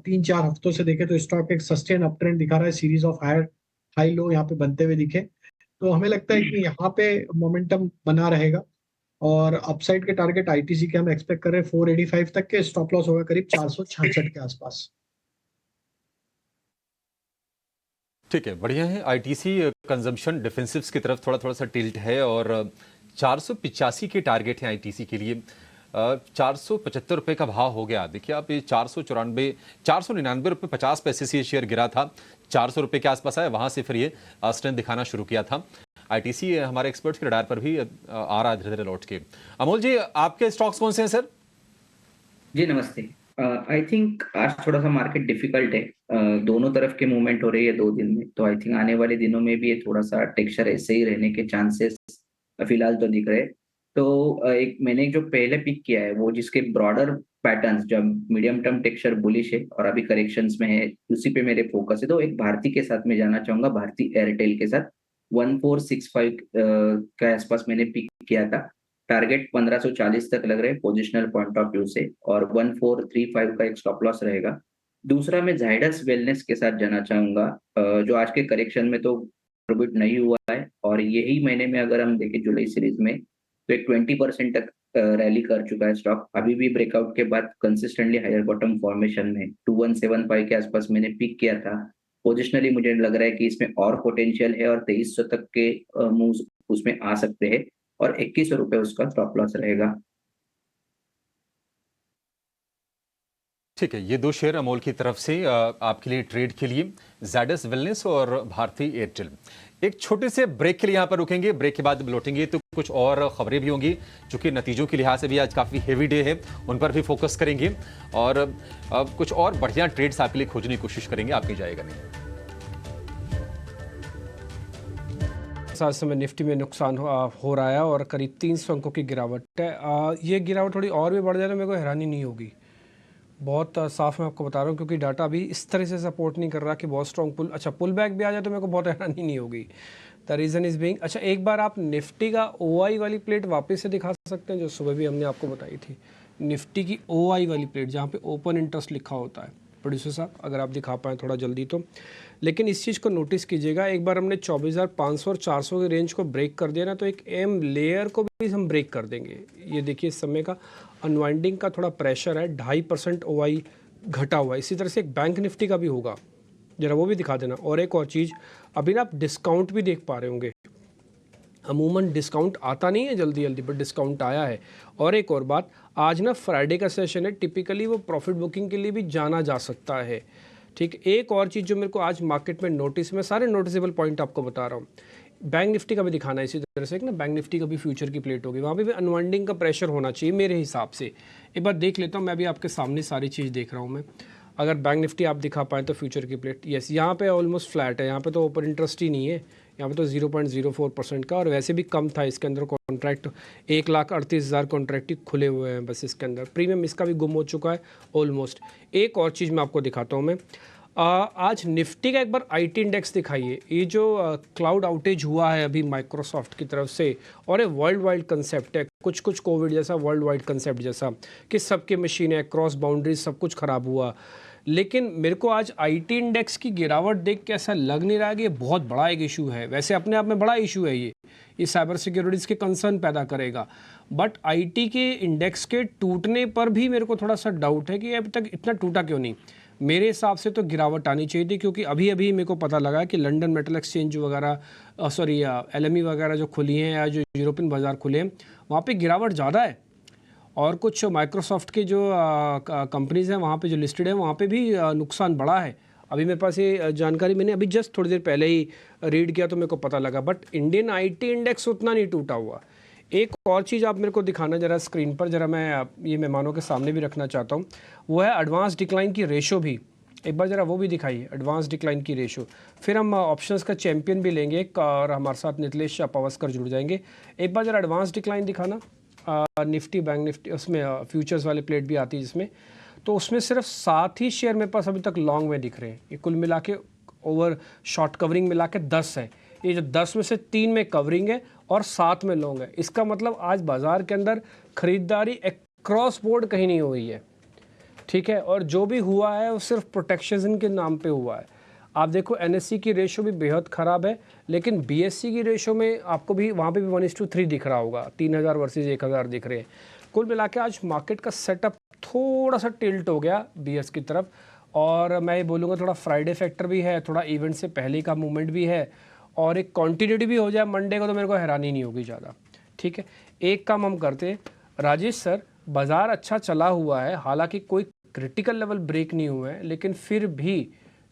3-4 हफ्तों से देखें तो स्टॉक एक सस्टेन अप ट्रेंड दिखा रहा है। Series of higher high low यहाँ पे बनते हुए दिखे तो हमें लगता है कि यहाँ पे मोमेंटम बना रहेगा। और अपसाइड के टारगेट आईटीसी के हम एक्सपेक्ट कर रहे हैं 485 तक के। स्टॉप लॉस होगा करीब 466 के आसपास। ठीक है, बढ़िया है। आईटीसी कंजम्पशन डिफेंसिव्स की तरफ थोड़ा थोड़ा सा टिल्ट है और 485 के टारगेट हैं आईटीसी के लिए। 475 रुपये का भाव हो गया। देखिए आप, ये 499 रुपये 50 पैसे से ये शेयर गिरा था, 400 रुपये के आसपास आया, वहां से फिर ये स्ट्रेंथ दिखाना शुरू किया था। आईटीसी हमारे एक्सपर्ट्स के रडार पर भी आ रहा धीरे धीरे लौट के। अमोल जी, आपके स्टॉक्स कौन से हैं सर? जी नमस्ते। आई थिंक आज थोड़ा सा मार्केट डिफिकल्ट है। दोनों तरफ के मूवमेंट हो रही है 2 दिन में, तो आई थिंक आने वाले दिनों में भी ये थोड़ा सा टेक्सचर ऐसे ही रहने के चांसेस फिलहाल तो दिख रहे हैं। तो मैंने जो पहले पिक किया है वो जिसके ब्रॉडर पैटर्न्स जब मीडियम टर्म टेक्सचर बुलिश है और अभी करेक्शंस में है, उसी पे मेरे फोकस है। तो एक भारती के साथ में जाना चाहूंगा, भारती एयरटेल के साथ 1465 के आसपास मैंने पिक किया था। टारगेट 1540 तक लग रहे हैं पोजिशनल पॉइंट ऑफ व्यू से, और 1435 का एक स्टॉप लॉस रहेगा। दूसरा मैं जाइडस वेलनेस के साथ जाना चाहूंगा, जो आज के करेक्शन में तो प्रॉफिट नहीं हुआ है, और यही महीने में अगर हम देखें जुलाई सीरीज में तो एक 20% तक रैली कर चुका है स्टॉक। अभी भी ब्रेकआउट के बाद कंसिस्टेंटली हायर बॉटम फॉर्मेशन में 2175 के आसपास मैंने पिक किया था। पोजिशनली मुझे लग रहा है कि इसमें और पोटेंशियल है और 2300 तक के मूव्स उसमें आ सकते हैं, और 2100 रुपए उसका स्टॉप लॉस रहेगा। ठीक है, ये 2 शेयर अमोल की तरफ से आपके लिए ट्रेड के लिए, ज़ायडस वेलनेस और भारती एयरटेल। एक छोटे से ब्रेक के लिए यहाँ पर रुकेंगे, ब्रेक के बाद लौटेंगे तो कुछ और खबरें भी होंगी, चूंकि नतीजों के लिहाज से भी आज काफ़ी हेवी डे है, उन पर भी फोकस करेंगे और कुछ और बढ़िया ट्रेड्स आपके लिए खोजने की कोशिश करेंगे, आप नहीं जाएगा नहीं। साथ समय निफ्टी में नुकसान हो रहा है और करीब 300 अंकों की गिरावट है। ये गिरावट थोड़ी और भी बढ़ जाए तो मेरे को हैरानी नहीं होगी। बहुत साफ मैं आपको बता रहा हूँ, क्योंकि डाटा अभी इस तरह से सपोर्ट नहीं कर रहा कि बहुत स्ट्रॉन्ग पुल बैक भी आ जाए तो मेरे को बहुत हैरानी नहीं होगी। द रीज़न इज़ बीइंग, अच्छा एक बार आप निफ्टी का ओआई वाली प्लेट वापस से दिखा सकते हैं, जो सुबह भी हमने आपको बताई थी। निफ्टी की ओआई वाली प्लेट जहाँ पे ओपन इंटरेस्ट लिखा होता है, प्रोड्यूसर साहब अगर आप दिखा पाएँ थोड़ा जल्दी तो। लेकिन इस चीज़ को नोटिस कीजिएगा, एक बार हमने 24,500 और 400 के रेंज को ब्रेक कर दिया ना, तो एक एम लेयर को भी हम ब्रेक कर देंगे। ये देखिए इस समय का अनवाइंडिंग का थोड़ा प्रेशर है, 2.5% ओआई घटा हुआ है। इसी तरह से एक बैंक निफ्टी का भी होगा, जरा वो भी दिखा देना। और एक और चीज़, अभी ना आप डिस्काउंट भी देख पा रहे होंगे, अमूमन डिस्काउंट आता नहीं है जल्दी जल्दी, बट डिस्काउंट आया है। और एक और बात, आज ना फ्राइडे का सेशन है, टिपिकली वो प्रॉफिट बुकिंग के लिए भी जाना जा सकता है। ठीक, एक और चीज़ जो मेरे को आज मार्केट में नोटिस, मैं सारे नोटिसेबल पॉइंट आपको बता रहा हूँ। बैंक निफ्टी का भी दिखाना है इसी तरह से, ना बैंक निफ्टी का भी फ्यूचर की प्लेट होगी, वहाँ पे भी अनवाइंडिंग का प्रेशर होना चाहिए मेरे हिसाब से। एक बार देख लेता हूँ, मैं भी आपके सामने सारी चीज़ देख रहा हूँ मैं। अगर बैंक निफ्टी आप दिखा पाएँ तो फ्यूचर की प्लेट, यस यहाँ पे ऑलमोस्ट फ्लैट है, यहाँ पे तो ओपन इंटरेस्ट ही नहीं है, यहाँ पे तो 0.04% का, और वैसे भी कम था इसके अंदर कॉन्ट्रैक्ट। 1,38,000 कॉन्ट्रैक्ट ही खुले हुए हैं बस इसके अंदर। प्रीमियम इसका भी गुम हो चुका है ऑलमोस्ट। एक और चीज़ मैं आपको दिखाता हूँ मैं, आज निफ्टी का एक बार आईटी इंडेक्स दिखाइए। ये जो क्लाउड आउटेज हुआ है अभी माइक्रोसॉफ्ट की तरफ से, और ये वर्ल्ड वाइड कंसेप्ट है, कुछ कुछ कोविड जैसा वर्ल्ड वाइड कंसेप्ट जैसा कि सबके मशीनें क्रॉस बाउंड्रीज सब कुछ ख़राब हुआ। लेकिन मेरे को आज आईटी इंडेक्स की गिरावट देख के ऐसा लग नहीं रहा कि ये बहुत बड़ा एक इशू है। वैसे अपने आप में बड़ा इशू है ये साइबर सिक्योरिटीज़ के कंसर्न पैदा करेगा, बट आईटी के इंडेक्स के टूटने पर भी मेरे को थोड़ा सा डाउट है कि अभी तक इतना टूटा क्यों नहीं। मेरे हिसाब से तो गिरावट आनी चाहिए थी, क्योंकि अभी अभी मेरे को पता लगा कि लंदन मेटल एक्सचेंज वगैरह एलएमई वगैरह जो खुली हैं या जो यूरोपियन बाज़ार खुले हैं, वहाँ पे गिरावट ज़्यादा है। और कुछ माइक्रोसॉफ्ट के जो कंपनीज़ हैं वहाँ पे जो लिस्टेड है, वहाँ पे भी नुकसान बड़ा है। अभी मेरे पास ये जानकारी मैंने अभी जस्ट थोड़ी देर पहले ही रीड किया तो मेरे को पता लगा, बट इंडियन आईटी इंडेक्स उतना नहीं टूटा हुआ। एक और चीज़ आप मेरे को दिखाना जरा स्क्रीन पर, जरा मैं ये मेहमानों के सामने भी रखना चाहता हूँ, वो है एडवांस डिक्लाइन की रेशो भी एक बार ज़रा वो भी दिखाइए, एडवांस डिक्लाइन की रेशो। फिर हम ऑप्शंस का चैंपियन भी लेंगे एक, और हमारे साथ नितलेश पावस्कर जुड़ जाएंगे। एक बार ज़रा एडवांस डिक्लाइन दिखाना। निफ्टी, बैंक निफ्टी, उसमें फ्यूचर्स वाले प्लेट भी आती है जिसमें, तो उसमें सिर्फ 7 ही शेयर मेरे पास अभी तक लॉन्ग में दिख रहे हैं। ये कुल मिला के ओवर शॉर्ट कवरिंग मिला के 10 है। ये जो 10 में से 3 में कवरिंग है और 7 में लॉन्ग है। इसका मतलब आज बाजार के अंदर खरीदारी क्रॉस बोर्ड कहीं नहीं हुई है, ठीक है। और जो भी हुआ है वो सिर्फ प्रोटेक्शन के नाम पे हुआ है। आप देखो एनएससी की रेशो भी बेहद ख़राब है, लेकिन बीएससी की रेशो में आपको भी वहाँ पे भी 1:3 दिख रहा होगा, 3000 वर्सेस 1000 दिख रहे हैं। कुल मिला के आज मार्केट का सेटअप थोड़ा सा टिल्ट हो गया बीएस की तरफ, और मैं ये बोलूँगा थोड़ा फ्राइडे फैक्टर भी है, थोड़ा इवेंट से पहले का मूवमेंट भी है, और एक कॉन्टीन्यूटी भी हो जाए मंडे को तो मेरे को हैरानी नहीं होगी ज़्यादा, ठीक है। एक काम हम करते हैं राजेश सर, बाज़ार अच्छा चला हुआ है, हालांकि कोई क्रिटिकल लेवल ब्रेक नहीं हुआ है, लेकिन फिर भी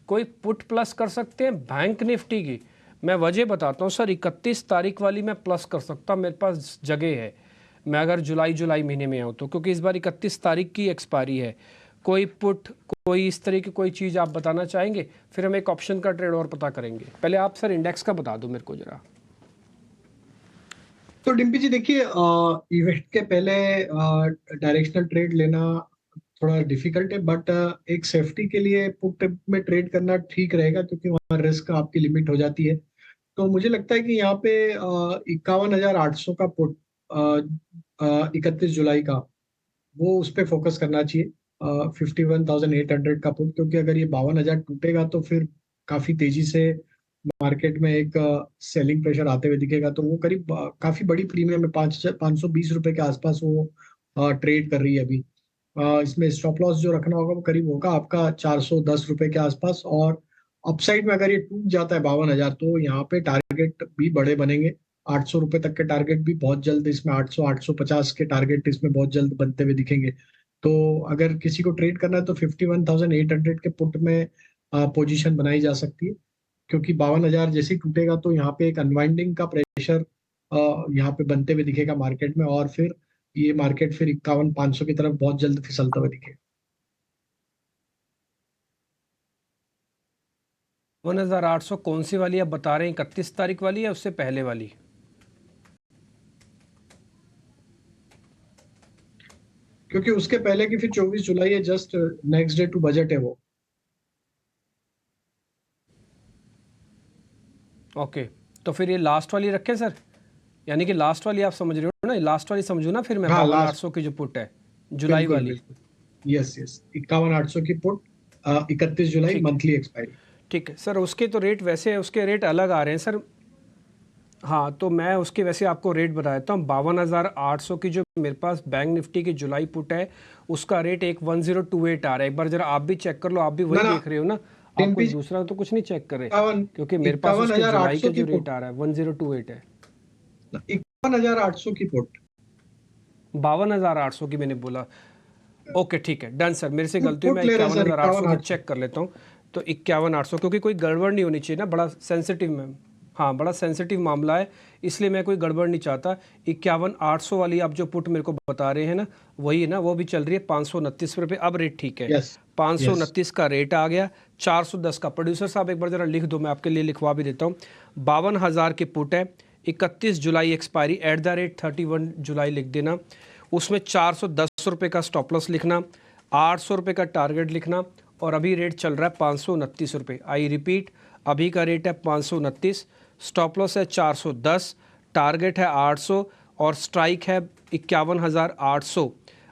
कोई पुट प्लस कर सकते हैं बैंक निफ्टी की। मैं वजह बताता हूँ सर, 31 तारीख वाली मैं प्लस कर सकता हूँ, मेरे पास जगह है। मैं अगर जुलाई महीने में आऊँ तो, क्योंकि इस बार 31 तारीख की एक्सपायरी है। कोई पुट, कोई इस तरह की कोई चीज़ आप बताना चाहेंगे, फिर हम एक ऑप्शन का ट्रेड और पता करेंगे। पहले आप सर इंडेक्स का बता दो मेरे को ज़रा। तो डिम्पी जी देखिए, इवेंट के पहले डायरेक्शनल ट्रेड लेना थोड़ा डिफिकल्ट है, बट एक सेफ्टी के लिए पुट में ट्रेड करना ठीक रहेगा, क्योंकि वहाँ रिस्क आपकी लिमिट हो जाती है। तो मुझे लगता है कि यहाँ पे 51,800 का पुट 31 जुलाई का, वो उस पर फोकस करना चाहिए। 51,800 का पुट, क्योंकि अगर ये 52,000 टूटेगा तो फिर काफी तेजी से मार्केट में एक सेलिंग प्रेशर आते हुए दिखेगा। तो वो करीब काफी बड़ी प्रीमियम में 520 रुपए के आसपास वो ट्रेड कर रही है अभी। इसमें स्टॉप लॉस जो रखना होगा वो करीब होगा आपका 410 रुपए के आसपास। और अपसाइड में अगर ये टूट जाता है 52,000, तो यहाँ पे टारगेट भी बड़े बनेंगे। 800 रुपए तक के टारगेट भी बहुत जल्द इसमें, 800-850 के टारगेट इसमें बहुत जल्द बनते हुए दिखेंगे। तो अगर किसी को ट्रेड करना है तो 51,800 के पुट में पोजीशन बनाई जा सकती है, क्योंकि 52,000 जैसे ही टूटेगा तो यहाँ पे एक अनवाइंडिंग का प्रेशर यहाँ पे बनते हुए दिखेगा मार्केट में, और फिर ये मार्केट फिर 51,500 की तरफ बहुत जल्द फिसलता हुआ दिखेगा। 1800 कौन सी वाली आप बता रहे हैं, 31 तारीख वाली या उससे पहले वाली? क्योंकि उसके पहले की फिर 24 जुलाई है, just next day to budget है वो। ओके, तो फिर ये लास्ट वाली रखें सर, यानी कि लास्ट वाली आप समझ रहे हो ना, लास्ट वाली समझू ना फिर मैं, हाँ, 52,800 की जो पुट है जुलाई बिल्कुल वाली। बिल्कुल, यस यस, 51,800 की पुट 31 जुलाई ठीक। Monthly expiry. ठीक है सर, उसके तो रेट वैसे उसके रेट अलग आ रहे हैं सर। हाँ, तो मैं उसके वैसे आपको रेट बता देता हूँ। 52,800 की जो मेरे पास बैंक निफ्टी की जुलाई पुट है, उसका रेट 1028 आ रहा है। एक बार जरा आप भी चेक कर लो, आप भी वही ना, देख रहे हो ना, आप टिम्पी कोई जी, दूसरा तो कुछ नहीं चेक कर रहे, 51 क्योंकि मेरे पास उसके जुलाई 51,800 का की जो रेट पुट, आ रहा है 1028 है। 51,800 की पुट, 52,800 की मैंने बोला। ओके ठीक है, डन सर, मेरे से गलती हुई, पुट मैं ले रहे हैं सर 51,800 की 51,800। चेक कर लेता हूँ। तो 51,800, क्योंकि कोई गड़बड़ नहीं होनी चाहिए ना, बड़ा सेंसिटिव मैम, हाँ बड़ा सेंसिटिव मामला है, इसलिए मैं कोई गड़बड़ नहीं चाहता। 51,800 वाली आप जो पुट मेरे को बता रहे हैं ना, वही है ना, वो भी चल रही है 529 रुपये। अब रेट ठीक है, यस 529 का रेट आ गया, 410 का। प्रोड्यूसर साहब एक बार ज़रा लिख दो, मैं आपके लिए लिखवा भी देता हूँ। 52,000 की पुट है, 31 जुलाई एक्सपायरी, @ 31 जुलाई लिख देना। उसमें 410 रुपये का स्टॉप लॉस लिखना, 800 रुपये का टारगेट लिखना, और अभी रेट चल रहा है 529 रुपये। आई रिपीट, अभी का रेट है 529, स्टॉप लॉस है 410, टारगेट है 800 और स्ट्राइक है 51,800।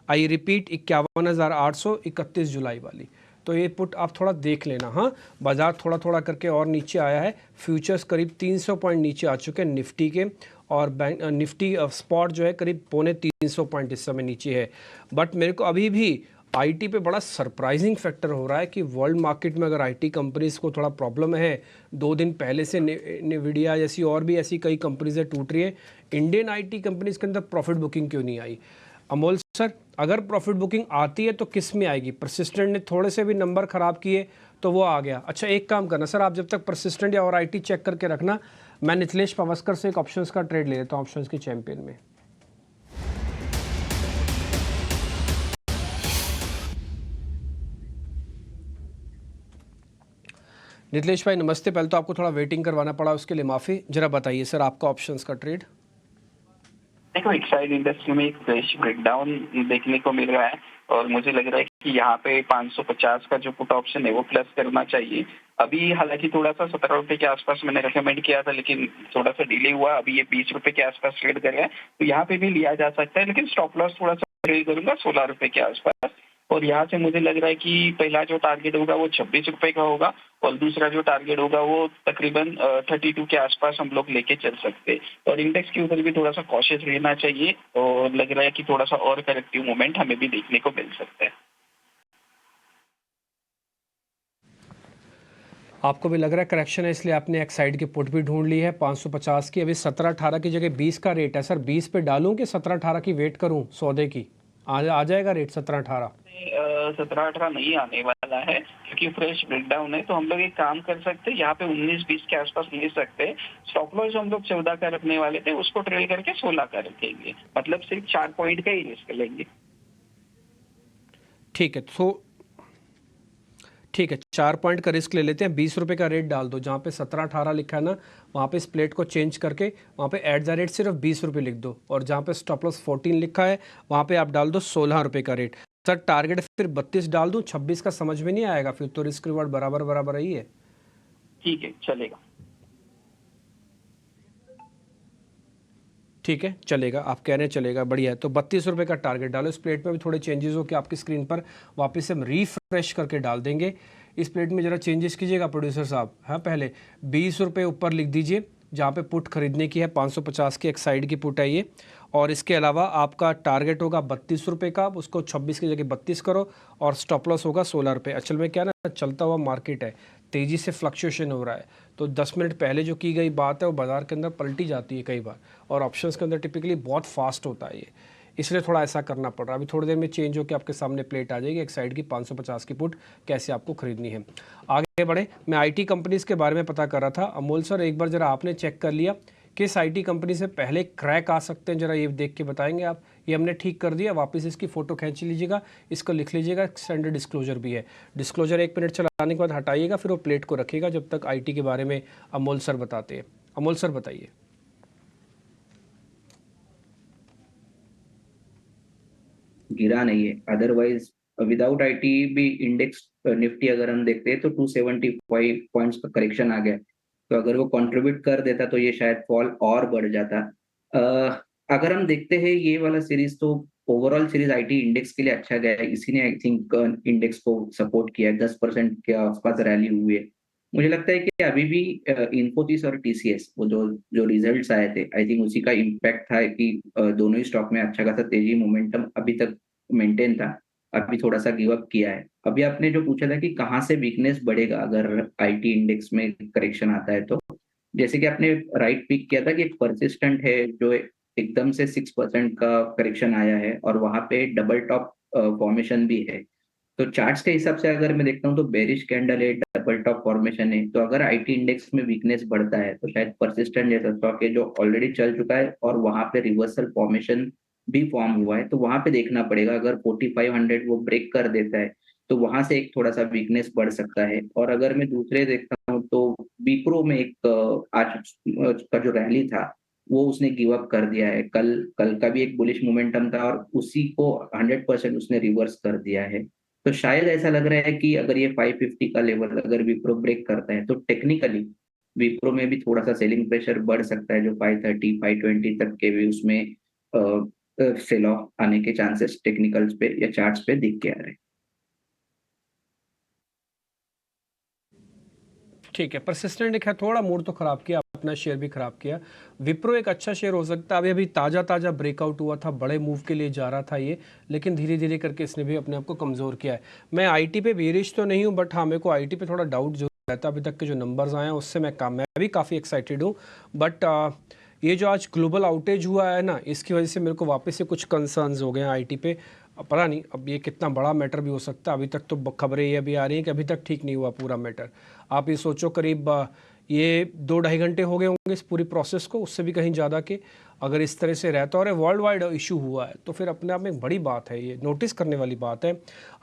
आई रिपीट 51,800, 31 जुलाई वाली। तो ये पुट आप थोड़ा देख लेना। हाँ, बाजार थोड़ा थोड़ा करके और नीचे आया है, फ्यूचर्स करीब 300 पॉइंट नीचे आ चुके हैं निफ्टी के, और बैंक निफ्टी स्पॉट जो है करीब 350 पॉइंट इस समय नीचे है। बट मेरे को अभी भी आईटी पे बड़ा सरप्राइजिंग फैक्टर हो रहा है कि वर्ल्ड मार्केट में अगर आईटी कंपनीज को थोड़ा प्रॉब्लम है, 2 दिन पहले से नेविडिया जैसी और भी ऐसी कई कंपनीजें टूट रही है, इंडियन आईटी कंपनीज के अंदर प्रॉफिट बुकिंग क्यों नहीं आई? अमोल सर, अगर प्रॉफिट बुकिंग आती है तो किस में आएगी? परसिस्टेंट ने थोड़े से भी नंबर ख़राब किए तो वो आ गया। अच्छा एक काम करना सर, आप जब तक परसिस्टेंट या और आईटी चेक करके रखना, मैं नितलेश पावस्कर से एक ऑप्शंस का ट्रेड ले लेता हूँ, ऑप्शंस की चैंपियन में। नितलेश भाई नमस्ते। पहले तो आपको थोड़ा वेटिंग करवाना पड़ा, उसके लिए माफ़ी। जरा बताइए सर आपका ऑप्शंस का ट्रेड। देखो, एक्साइड इंडस्ट्री में एक फ्रेश ब्रेकडाउन देखने को मिल रहा है और मुझे लग रहा है कि यहाँ पे 550 का जो पुट ऑप्शन है वो प्लस करना चाहिए। अभी हालांकि थोड़ा सा 17 रुपए के आसपास मैंने रेकमेंड किया था, लेकिन थोड़ा सा डिले हुआ। अभी ये 20 रुपए के आसपास ट्रेड कर रहा है, तो यहाँ पे भी लिया जा सकता है, लेकिन स्टॉप लॉस थोड़ा सा ट्रेड करूंगा 16 रुपए के आसपास। और यहाँ से मुझे लग रहा है कि पहला जो टारगेट होगा वो 26 रुपए का होगा और दूसरा जो टारगेट होगा वो तकरीबन 32 के आसपास हम लोग लेके चल सकते हैं। और इंडेक्स के ऊपर भी थोड़ा सा कॉशियस रहना चाहिए और लग रहा है कि थोड़ा सा और करेक्टिव मूवमेंट हमें भी देखने को मिल सकता है। आपको भी लग रहा है करेक्शन है, इसलिए आपने एक साइड की पुट भी ढूंढ ली है 550 की। अभी 17-18 की जगह 20 का रेट है सर। 20 पे डालूं कि 17-18 की वेट करूं सौदे की? आ जाएगा रेट 17-18? 17-18 नहीं आने वाला है क्योंकि फ्रेश ब्रेकडाउन है, तो हम लोग एक काम कर सकते हैं, यहाँ पे 19-20 के आसपास ले सकते हैं। स्टॉप लॉस हम लोग 14 का रखने वाले थे, उसको ट्रेल करके 16 का रखेंगे, मतलब सिर्फ 4 पॉइंट का ही रिस्क लेंगे। ठीक है, तो ठीक है 4 पॉइंट का रिस्क ले लेते हैं। 20 रुपये का रेट डाल दो, जहाँ पे 17-18 लिखा है ना वहाँ पे इस प्लेट को चेंज करके वहाँ पे एट द रेट सिर्फ 20 रुपये लिख दो, और जहाँ पे स्टॉप लॉस 14 लिखा है वहाँ पे आप डाल दो 16 रुपये का रेट। सर टारगेट फिर 32 डाल दूँ? 26 का समझ में नहीं आएगा, फिर तो रिस्क रिवार्ड बराबर बराबर ही है। ठीक है, चलेगा। ठीक है चलेगा, आप कह रहे हैं चलेगा, बढ़िया है। तो 32 रुपये का टारगेट डालो। इस प्लेट में भी थोड़े चेंजेस हो के आपकी स्क्रीन पर वापस से हम रिफ्रेश करके डाल देंगे। इस प्लेट में ज़रा चेंजेस कीजिएगा प्रोड्यूसर साहब। हाँ, पहले 20 रुपये ऊपर लिख दीजिए जहाँ पे पुट खरीदने की है, 550 की एक साइड की पुट है ये। और इसके अलावा आपका टारगेट होगा 32 रुपये का, उसको 26 की जगह 32 करो, और स्टॉप लॉस होगा 16 रुपये। असल में क्या ना, चलता हुआ मार्केट है, तेज़ी से फ्लक्चुएशन हो रहा है, तो 10 मिनट पहले जो की गई बात है वो बाज़ार के अंदर पलटी जाती है कई बार, और ऑप्शंस के अंदर टिपिकली बहुत फास्ट होता है ये, इसलिए थोड़ा ऐसा करना पड़ रहा है। अभी थोड़ी देर में चेंज होकर आपके सामने प्लेट आ जाएगी, एक साइड की 550 की पुट कैसे आपको खरीदनी है। आगे बढ़े, मैं आईटी कंपनीज़ के बारे में पता कर रहा था। अमोल सर एक बार ज़रा आपने चेक कर लिया किस आईटी कंपनी से पहले क्रैक आ सकते हैं, ज़रा ये देख के बताएंगे आप? ये हमने ठीक कर दिया, वापस इसकी फ़ोटो खींच लीजिएगा, इसको लिख लीजिएगा, स्टैंडर्ड डिस्क्लोजर भी है। डिस्क्लोजर 1 मिनट चलाने के बाद हटाइएगा, फिर वो प्लेट को रखिएगा जब तक आईटी के बारे में अमोल सर बताते हैं। अमोल सर बताइए। गिरा नहीं है, अदरवाइज विदाउट आईटी भी इंडेक्स निफ्टी अगर हम देखते हैं तो 275 पॉइंट्स का करेक्शन आ गया, तो अगर वो कंट्रीब्यूट कर देता तो ये शायद फॉल और बढ़ जाता। अगर हम देखते हैं ये वाला सीरीज, तो ओवरऑल सीरीज आईटी इंडेक्स के लिए अच्छा गया है, इसी ने आई थिंक इंडेक्स को सपोर्ट किया है, 10% के आसपास रैली हुई है। मुझे लगता है कि अभी भी इन्फोसिस और टीसीएस वो जो जो रिजल्ट्स आए थे, आई थिंक उसी का इम्पैक्ट था कि दोनों ही स्टॉक में अच्छा खासा तेजी मोमेंटम अभी तक मेंटेन था, अभी थोड़ा सा गिव अप किया है। अभी आपने जो पूछा था कि कहाँ से वीकनेस बढ़ेगा अगर आईटी इंडेक्स में करेक्शन आता है, तो जैसे कि आपने राइट पिक किया था कि एक परसिस्टेंट है जो एकदम से 6% का करेक्शन आया है और वहां पे डबल टॉप फॉर्मेशन भी है। तो चार्ट्स के हिसाब से अगर मैं देखता हूँ तो बेरिश कैंडल है, डबल टॉप फॉर्मेशन है, तो अगर आईटी इंडेक्स में वीकनेस बढ़ता है तो शायद परसिस्टेंट जैसा स्टॉक है जो ऑलरेडी चल चुका है और वहां पे रिवर्सल फॉर्मेशन भी फॉर्म हुआ है, तो वहां पे देखना पड़ेगा। अगर 4500 वो ब्रेक कर देता है तो वहां से एक थोड़ा सा वीकनेस बढ़ सकता है। और अगर मैं दूसरे देखता हूँ तो विप्रो में एक आज का जो रैली था वो उसने गिव अप कर दिया है। कल का भी एक बुलिश मोमेंटम था और उसी को 100% उसने रिवर्स कर दिया है। तो शायद ऐसा लग रहा है कि अगर ये 550 का लेवल अगर विप्रो ब्रेक करता है तो टेक्निकली विप्रो में भी थोड़ा सा सेलिंग प्रेशर बढ़ सकता है, जो 530 520 तक के भी उसमें सेल ऑफ आने के चांसेस टेक्निकल्स पे या चार्ट्स पे दिख के आ रहे हैं। ठीक है, परसिस्टेंट एक है, थोड़ा मूड तो ख़राब किया, अपना शेयर भी ख़राब किया। विप्रो एक अच्छा शेयर हो सकता है, अभी अभी ताज़ा ब्रेकआउट हुआ था, बड़े मूव के लिए जा रहा था ये, लेकिन धीरे धीरे करके इसने भी अपने आप को कमज़ोर किया है। मैं आईटी पे बेरिश तो नहीं हूँ, बट हाँ मेरे को आईटी पे थोड़ा डाउट जरूर रहता है। अभी तक के जो नंबर्स आए हैं उससे मैं भी काफ़ी एक्साइटेड हूँ, बट ये जो आज ग्लोबल आउटेज हुआ है ना, इसकी वजह से मेरे को वापस से कुछ कंसर्न्स हो गए हैं आईटी पे। अब पता नहीं अब ये कितना बड़ा मैटर भी हो सकता है। अभी तक तो खबरें ये भी आ रही हैं कि अभी तक ठीक नहीं हुआ पूरा मैटर। आप ये सोचो करीब ये 2-2.5 घंटे हो गए होंगे इस पूरी प्रोसेस को, उससे भी कहीं ज़्यादा के। अगर इस तरह से रहता और वर्ल्ड वाइड इशू हुआ है तो फिर अपने आप में एक बड़ी बात है, ये नोटिस करने वाली बात है।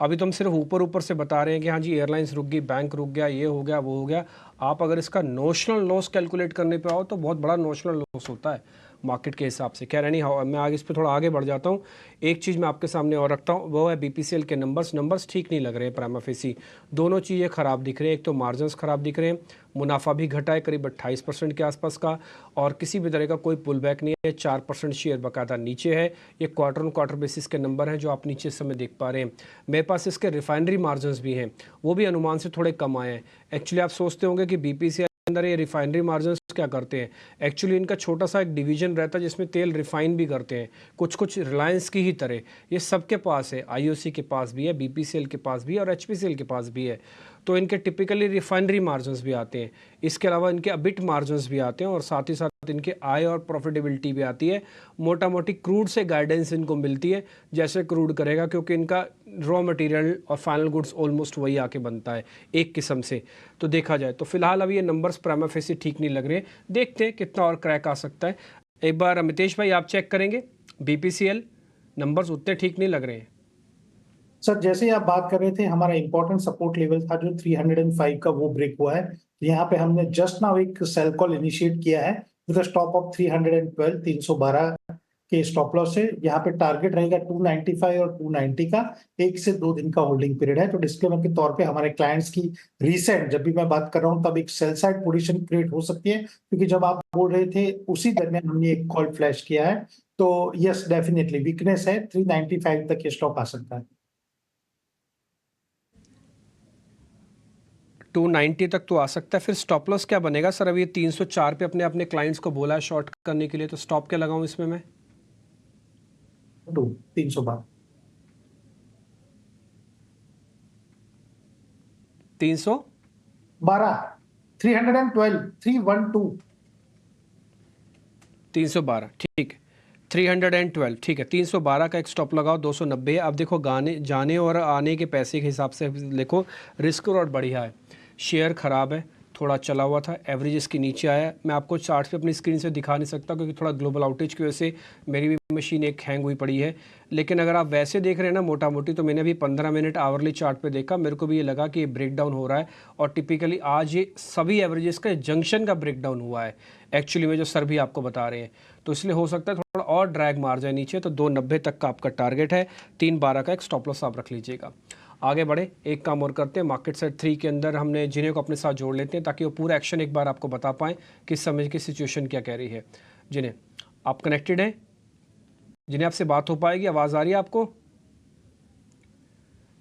अभी तो हम सिर्फ ऊपर ऊपर से बता रहे हैं कि हाँ जी एयरलाइंस रुक गई, बैंक रुक गया, ये हो गया, वो हो गया। आप अगर इसका नोशनल लॉस कैलकुलेट करने पे आओ तो बहुत बड़ा नोशनल लॉस होता है मार्केट के हिसाब से। कह रहे नहीं, मैं आगे इस पर थोड़ा आगे बढ़ जाता हूँ। एक चीज़ मैं आपके सामने और रखता हूँ, वो है बीपीसीएल के नंबर्स ठीक नहीं लग रहे हैं प्राइमा फेसी। दोनों चीज़ें ख़राब दिख रही हैं, एक तो मार्जिन्स ख़राब दिख रहे हैं, मुनाफा भी घटा है करीब 28% के आसपास का, और किसी भी तरह का कोई पुल बैक नहीं है। 4% शेयर बाकायदा नीचे है। ये क्वार्टर ऑन क्वार्टर बेसिस के नंबर हैं जो आप नीचे इस समय देख पा रहे हैं। मेरे पास इसके रिफाइनरी मार्जिन्स भी हैं, वो भी अनुमान से थोड़े कम आए हैं। एक्चुअली आप सोचते होंगे कि बीपीसीएल अंदर ये रिफाइनरी मार्जिन्स क्या करते हैं। एक्चुअली इनका छोटा सा एक डिवीजन रहता है जिसमें तेल रिफाइन भी करते हैं, कुछ रिलायंस की ही तरह। ये सबके पास है, आईओसी के पास भी है, बीपीसीएल के पास भी है और एचपीसीएल के पास भी है। तो इनके टिपिकली रिफाइनरी मार्जिन्स भी आते हैं, इसके अलावा इनके अबिट मार्जिन्स भी आते हैं और साथ ही साथ इनके आय और प्रॉफिटेबिलिटी भी आती है। मोटा मोटी क्रूड से गाइडेंस इनको मिलती है जैसे क्रूड करेगा, क्योंकि इनका रॉ मटेरियल और फाइनल गुड्स ऑलमोस्ट वही आके बनता है एक किस्म से। तो देखा जाए तो फिलहाल अभी ये नंबर्स प्राइमा फेसी ठीक नहीं लग रहे, देखते हैं कितना और क्रैक आ सकता है। एक बार अमितेश भाई आप चेक करेंगे, बीपीसीएल नंबर्स उतने ठीक नहीं लग रहे हैं। सर जैसे ही आप बात कर रहे थे, हमारा इंपॉर्टेंट सपोर्ट लेवल था जो 305 का, वो ब्रेक हुआ है। यहाँ पे हमने जस्ट नाउ एक सेल कॉल इनिशिएट किया है विद स्टॉप ऑफ 312, 312 के स्टॉप लॉस से। यहाँ पे टारगेट रहेगा 295 और 290 का। 1 से 2 दिन का होल्डिंग पीरियड है। तो डिस्क्लेमर के तौर पे हमारे क्लाइंट्स की रिसेंट, जब भी मैं बात कर रहा हूँ तब एक सेल साइड पोजीशन क्रिएट हो सकती है, क्योंकि जब आप बोल रहे थे उसी दरमियान हमने एक कॉल फ्लैश किया है। तो यस डेफिनेटली वीकनेस है, 395 तक ये स्टॉप आ सकता है। 290 तक तो आ सकता है। फिर स्टॉप लॉस क्या बनेगा सर? अभी 304 पे अपने क्लाइंट्स को बोला है शॉर्ट करने के लिए, तो स्टॉप क्या लगाऊं इसमें मैं? 312 312 312 312 ठीक है, 312 ठीक है। 312 का एक स्टॉप लगाओ, 290 है। अब देखो जाने और आने के पैसे के हिसाब से देखो, रिस्क और बढ़िया है। शेयर ख़राब है, थोड़ा चला हुआ था, एवरेज इसके नीचे आया है। मैं आपको चार्ट पे अपनी स्क्रीन से दिखा नहीं सकता क्योंकि थोड़ा ग्लोबल आउटेज की वजह से मेरी भी मशीन एक हैंग हुई पड़ी है। लेकिन अगर आप वैसे देख रहे हैं ना मोटा मोटी, तो मैंने अभी 15 मिनट आवरली चार्ट पे देखा, मेरे को भी ये लगा कि ये ब्रेक डाउन हो रहा है। और टिपिकली आज ये सभी एवरेजेस का जंक्शन का ब्रेक डाउन हुआ है एक्चुअली में, जो सर भी आपको बता रहे हैं। तो इसलिए हो सकता है थोड़ा और ड्रैग मार जाए नीचे। तो 290 तक का आपका टारगेट है, 312 का एक स्टॉप लॉस आप रख लीजिएगा। आगे बढ़े, एक काम और करते हैं, मार्केट सेट 3 के अंदर हमने जिन्हें को अपने साथ जोड़ लेते हैं ताकि वो पूरा एक्शन एक बार आपको बता पाएँ कि इस समय की सिचुएशन क्या कह रही है। जिन्हें आप कनेक्टेड हैं, जिन्हें आपसे बात हो पाएगी, आवाज़ आ रही है आपको?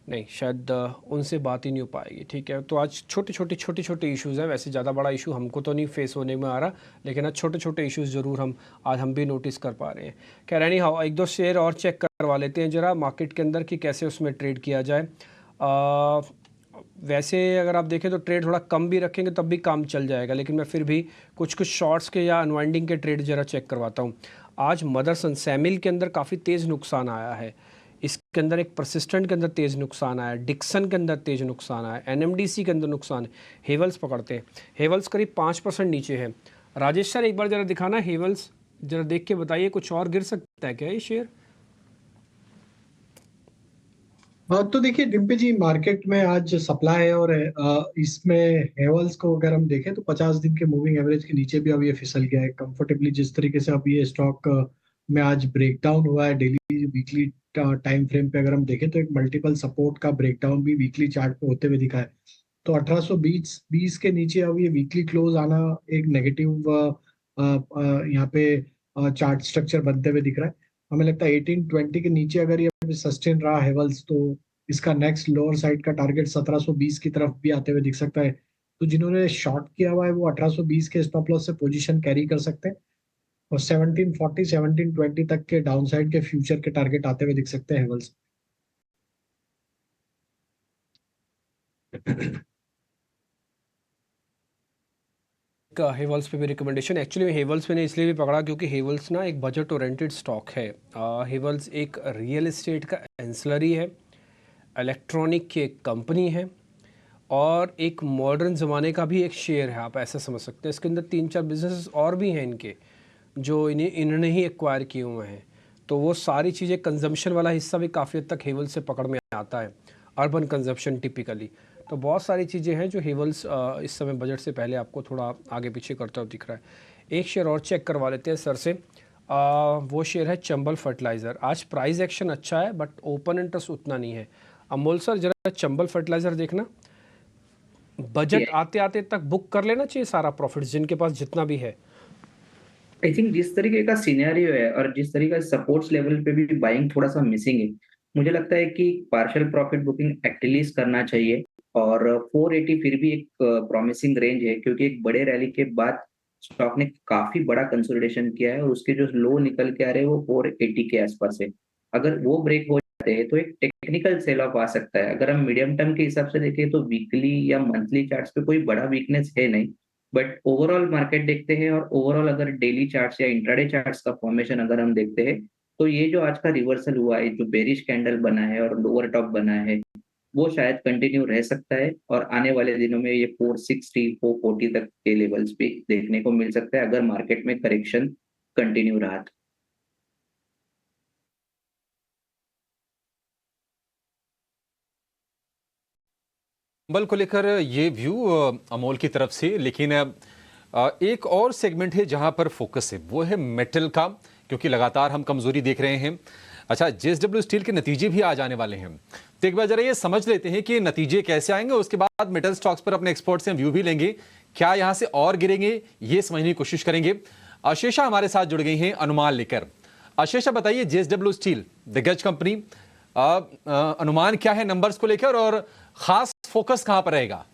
नहीं, शायद उनसे बात ही नहीं हो पाएगी। ठीक है, तो आज छोटे छोटे इश्यूज़ हैं। वैसे ज़्यादा बड़ा इशू हमको तो नहीं फेस होने में आ रहा, लेकिन आज छोटे छोटे इश्यूज़ ज़रूर हम भी नोटिस कर पा रहे हैं। कह रहे नहीं, हाँ, एक दो शेयर और चेक करवा लेते हैं ज़रा मार्केट के अंदर कि कैसे उसमें ट्रेड किया जाए। वैसे अगर आप देखें तो ट्रेड थोड़ा कम भी रखेंगे तब भी काम चल जाएगा, लेकिन मैं फिर भी कुछ शॉर्ट्स के या अनवाइंडिंग के ट्रेड ज़रा चेक करवाता हूँ। आज मदरसन सैमिल के अंदर काफ़ी तेज़ नुकसान आया है। इसके अंदर एक परसिस्टेंट के अंदर तेज़ नुकसान आया, डिक्सन के अंदर तेज़ नुकसान आया, एनएमडीसी के अंदर नुकसान है। हेवल्स पकड़ते हैं, हेवल्स करीब 5% नीचे है। राजेश सर एक बार ज़रा दिखाना हेवल्स, ज़रा देख के बताइए कुछ और गिर सकता है क्या ये शेयर? तो देखिए डिम्पी जी, मार्केट में आज सप्लाई है और इसमें हेवल्स को अगर हम देखें तो 50 दिन के मूविंग एवरेज के नीचे भी अब ये फिसल गया है कंफर्टेबली। जिस तरीके से अब ये स्टॉक में आज ब्रेकडाउन हुआ है डेली वीकली टाइम फ्रेम पे अगर हम देखें तो एक मल्टीपल सपोर्ट का ब्रेकडाउन भी वीकली चार्ट पे होते हुए दिखा है। तो 1820 के नीचे अब ये वीकली क्लोज आना एक नेगेटिव यहाँ पे चार्ट स्ट्रक्चर बनते हुए दिख रहा है। हमें लगता है 1820 के नीचे अगर ये सस्टेन रहा हेवल्स तो इसका नेक्स्ट लोअर साइड का टारगेट 1720 की तरफ भी आते हुए दिख सकता है। तो जिन्होंने शॉर्ट किया हुआ है वो 1820 के स्टॉप लॉस से पोजीशन कैरी कर सकते हैं और 1740 1720 तक के डाउनसाइड के फ्यूचर के टारगेट आते हुए दिख सकते हैं हेवल्स। हेवल्स पे भी रिकमेंडेशन, एक्चुअली मैं हेवल्स पे ने इसलिए भी पकड़ा क्योंकि हेवल्स ना एक बजट ओरिएंटेड स्टॉक है। हेवल्स एक रियल एस्टेट का एंसिलरी है, इलेक्ट्रॉनिक की एक कंपनी है और एक मॉडर्न ज़माने का भी एक शेयर है, आप ऐसा समझ सकते हैं। इसके अंदर 3-4 बिजनेस और भी हैं इनके, जो इन्होंने ही एक्वायर किए हुए हैं। तो वो सारी चीज़ें, कंजम्पशन वाला हिस्सा भी काफ़ी हद तक हेवल्स से पकड़ में आता है, अर्बन कंजम्पशन टिपिकली। तो बहुत सारी चीज़ें हैं जो हेवल्स इस समय बजट से पहले आपको थोड़ा आगे पीछे करता हुआ दिख रहा है। एक शेयर और चेक करवा लेते हैं सर से। वो शेयर है चंबल फर्टिलाइज़र। आज प्राइस एक्शन अच्छा है बट ओपन इंटरेस्ट उतना नहीं है। अमोल सर जरा चंबल फर्टिलाइज़र देखना, बजट आते आते तक बुक कर लेना चाहिए सारा प्रॉफिट जिनके पास जितना भी है। आई थिंक जिस तरीके का सिनेरियो है और जिस तरीके का सपोर्ट्स लेवल पे भी बाइंग थोड़ा सा मिसिंग है, मुझे लगता है कि पार्शियल प्रॉफिट बुकिंग एटलीस्ट करना चाहिए। और 480 फिर भी एक प्रॉमिसिंग रेंज है, क्योंकि एक बड़े रैली के बाद स्टॉक ने काफी बड़ा कंसोलिडेशन किया है और उसके जो लो निकल के आ रहे हैं वो 480 के आसपास है। अगर वो ब्रेक हो जाते हैं तो एक टेक्निकल सेल ऑफ आ सकता है। अगर हम मीडियम टर्म के हिसाब से देखें तो वीकली या मंथली चार्ट्स पे कोई बड़ा वीकनेस है नहीं, बट ओवरऑल मार्केट देखते हैं और ओवरऑल अगर डेली चार्ट्स या इंट्राडे चार्ट्स का फॉर्मेशन अगर हम देखते हैं तो ये जो आज का रिवर्सल हुआ है, जो बेरिश कैंडल बना है और लोअर टॉप बना है, वो शायद कंटिन्यू रह सकता है और आने वाले दिनों में ये 460 440 तक के लेवल्स भी देखने को मिल सकता है अगर मार्केट में करेक्शन कंटिन्यू रहा तो। चंबल को लेकर ये व्यू अमोल की तरफ से, लेकिन एक और सेगमेंट है जहां पर फोकस है, वो है मेटल का, क्योंकि लगातार हम कमजोरी देख रहे हैं। अच्छा, जेएसडब्ल्यू स्टील के नतीजे भी आ जाने वाले हैं, तो एक बार जरा ये समझ लेते हैं कि नतीजे कैसे आएंगे, उसके बाद मेटल स्टॉक्स पर अपने एक्सपर्ट से व्यू भी लेंगे, क्या यहां से और गिरेंगे ये समझने की कोशिश करेंगे। आशीषा हमारे साथ जुड़ गई हैं अनुमान लेकर। आशीषा बताइए, जेएसडब्ल्यू स्टील दिग्गज कंपनी, अनुमान क्या है नंबर्स को लेकर और खास फोकस कहां पर रहेगा?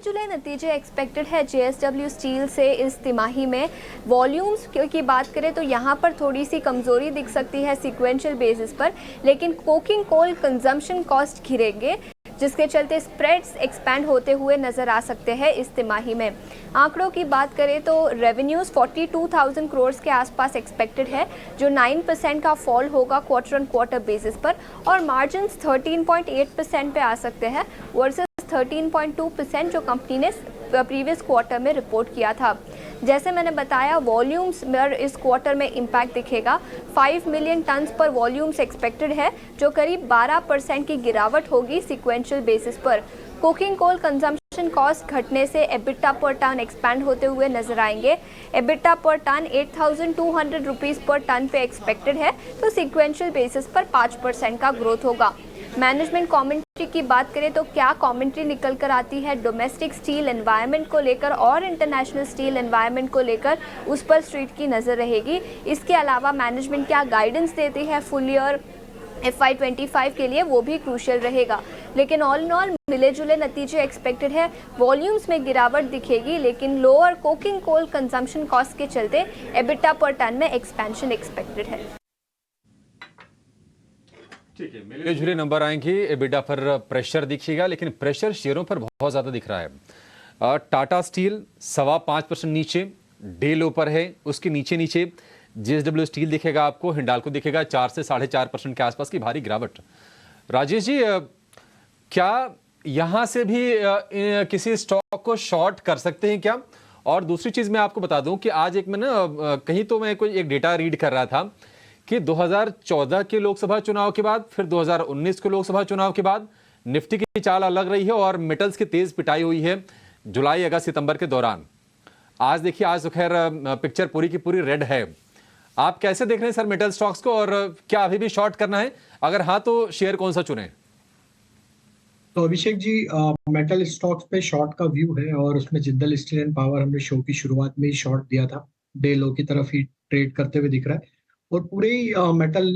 जुले नतीजे एक्सपेक्टेड है जेएसडब्ल्यू स्टील से इस तिमाही में। वॉल्यूम्स की बात करें तो यहाँ पर थोड़ी सी कमजोरी दिख सकती है सीक्वेंशियल बेसिस पर, लेकिन कोकिंग कोल कंजम्पशन कॉस्ट घिरेंगे जिसके चलते स्प्रेड्स एक्सपैंड होते हुए नजर आ सकते हैं इस तिमाही में। आंकड़ों की बात करें तो रेवेन्यूज 42,000 करोड़ के आसपास एक्सपेक्टेड है, जो 9% का फॉल होगा क्वार्टर ऑन क्वार्टर बेसिस पर, और मार्जिन्स 13.8% पे आ सकते हैं वर्सेस 13.2% जो कंपनी ने प्रीवियस क्वार्टर में रिपोर्ट किया था। जैसे मैंने बताया, वॉल्यूम्स में इस क्वार्टर में इम्पैक्ट दिखेगा। 5 मिलियन टन्स पर वॉल्यूम्स एक्सपेक्टेड है, जो करीब 12% की गिरावट होगी सीक्वेंशियल बेसिस पर। कुकिंग कोल कंजम्पशन कॉस्ट घटने से एबिटा पर टन एक्सपैंड होते हुए नजर आएंगे। एबिटा पर टन 8,200 रुपीज़ पर टन पे एक्सपेक्टेड है, तो सीक्वेंशियल बेसिस पर 5% का ग्रोथ होगा। मैनेजमेंट कमेंट्री की बात करें तो क्या कमेंट्री निकल कर आती है डोमेस्टिक स्टील एनवायरनमेंट को लेकर और इंटरनेशनल स्टील एनवायरनमेंट को लेकर, उस पर स्ट्रीट की नज़र रहेगी। इसके अलावा मैनेजमेंट क्या गाइडेंस देती है फुल ईयर FY25 के लिए, वो भी क्रूशियल रहेगा। लेकिन ऑल इन ऑल मिले जुले नतीजे एक्सपेक्टेड है। वॉल्यूम्स में गिरावट दिखेगी, लेकिन lower coking coal consumption cost के चलते एबिटा पर टन में एक्सपेंशन एक्सपेक्टेड है। ठीक है, मिले जुले नंबर आएंगे, एबिटा पर प्रेशर दिखेगा, लेकिन प्रेशर शेयरों पर बहुत ज्यादा दिख रहा है। टाटा स्टील 5.25% नीचे, डे लो पर है, उसके नीचे नीचे जेएसडब्ल्यू स्टील दिखेगा आपको, हिंडाल्को दिखेगा 4 से 4.5% के आसपास की भारी गिरावट। राजेश जी, क्या यहां से भी किसी स्टॉक को शॉर्ट कर सकते हैं क्या? और दूसरी चीज मैं आपको बता दूं कि आज एक मैं कहीं तो मैं कोई एक डेटा रीड कर रहा था कि 2014 के लोकसभा चुनाव के बाद, फिर 2019 के लोकसभा चुनाव के बाद निफ्टी की चाल अलग रही है और मेटल्स की तेज पिटाई हुई है जुलाई, अगस्त, सितंबर के दौरान। आज देखिए, आज तो खैर पिक्चर पूरी की पूरी रेड है। आप कैसे देख रहे हैं सर मेटल स्टॉक्स को, और क्या अभी भी शॉर्ट करना है? अगर हाँ तो शेयर कौन सा चुने? तो अभिषेक जी, मेटल स्टॉक्स पे शॉर्ट का व्यू है और उसमें जिंदल स्टील एंड पावर हमने शो की शुरुआत में ही शॉर्ट दिया था, डे लो की तरफ ही ट्रेड करते हुए दिख रहा है। और पूरे मेटल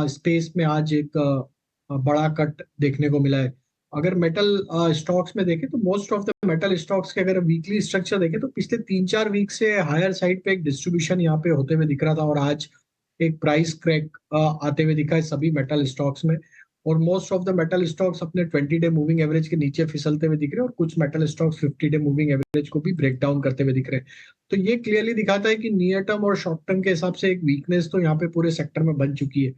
स्पेस में आज एक बड़ा कट देखने को मिला है। अगर मेटल स्टॉक्स में देखें तो most of the metal stocks के अगर वीकली स्ट्रक्चर देखें तो पिछले 3-4 वीक से हायर साइड पे एक डिस्ट्रीब्यूशन यहाँ पे होते हुए दिख रहा था और आज एक प्राइस क्रैक आते हुए दिखा है सभी मेटल स्टॉक्स में। और most of the metal stocks अपने 20 डे मूविंग एवरेज के नीचे फिसलते हुए दिख रहे हैं और कुछ metal stocks 50 day moving average को भी ब्रेक डाउन करते हुए दिख रहे हैं। तो ये क्लियरली दिखाता है कि नियर टर्म और शॉर्ट टर्म के हिसाब से एक वीकनेस तो यहाँ पे पूरे सेक्टर में बन चुकी है।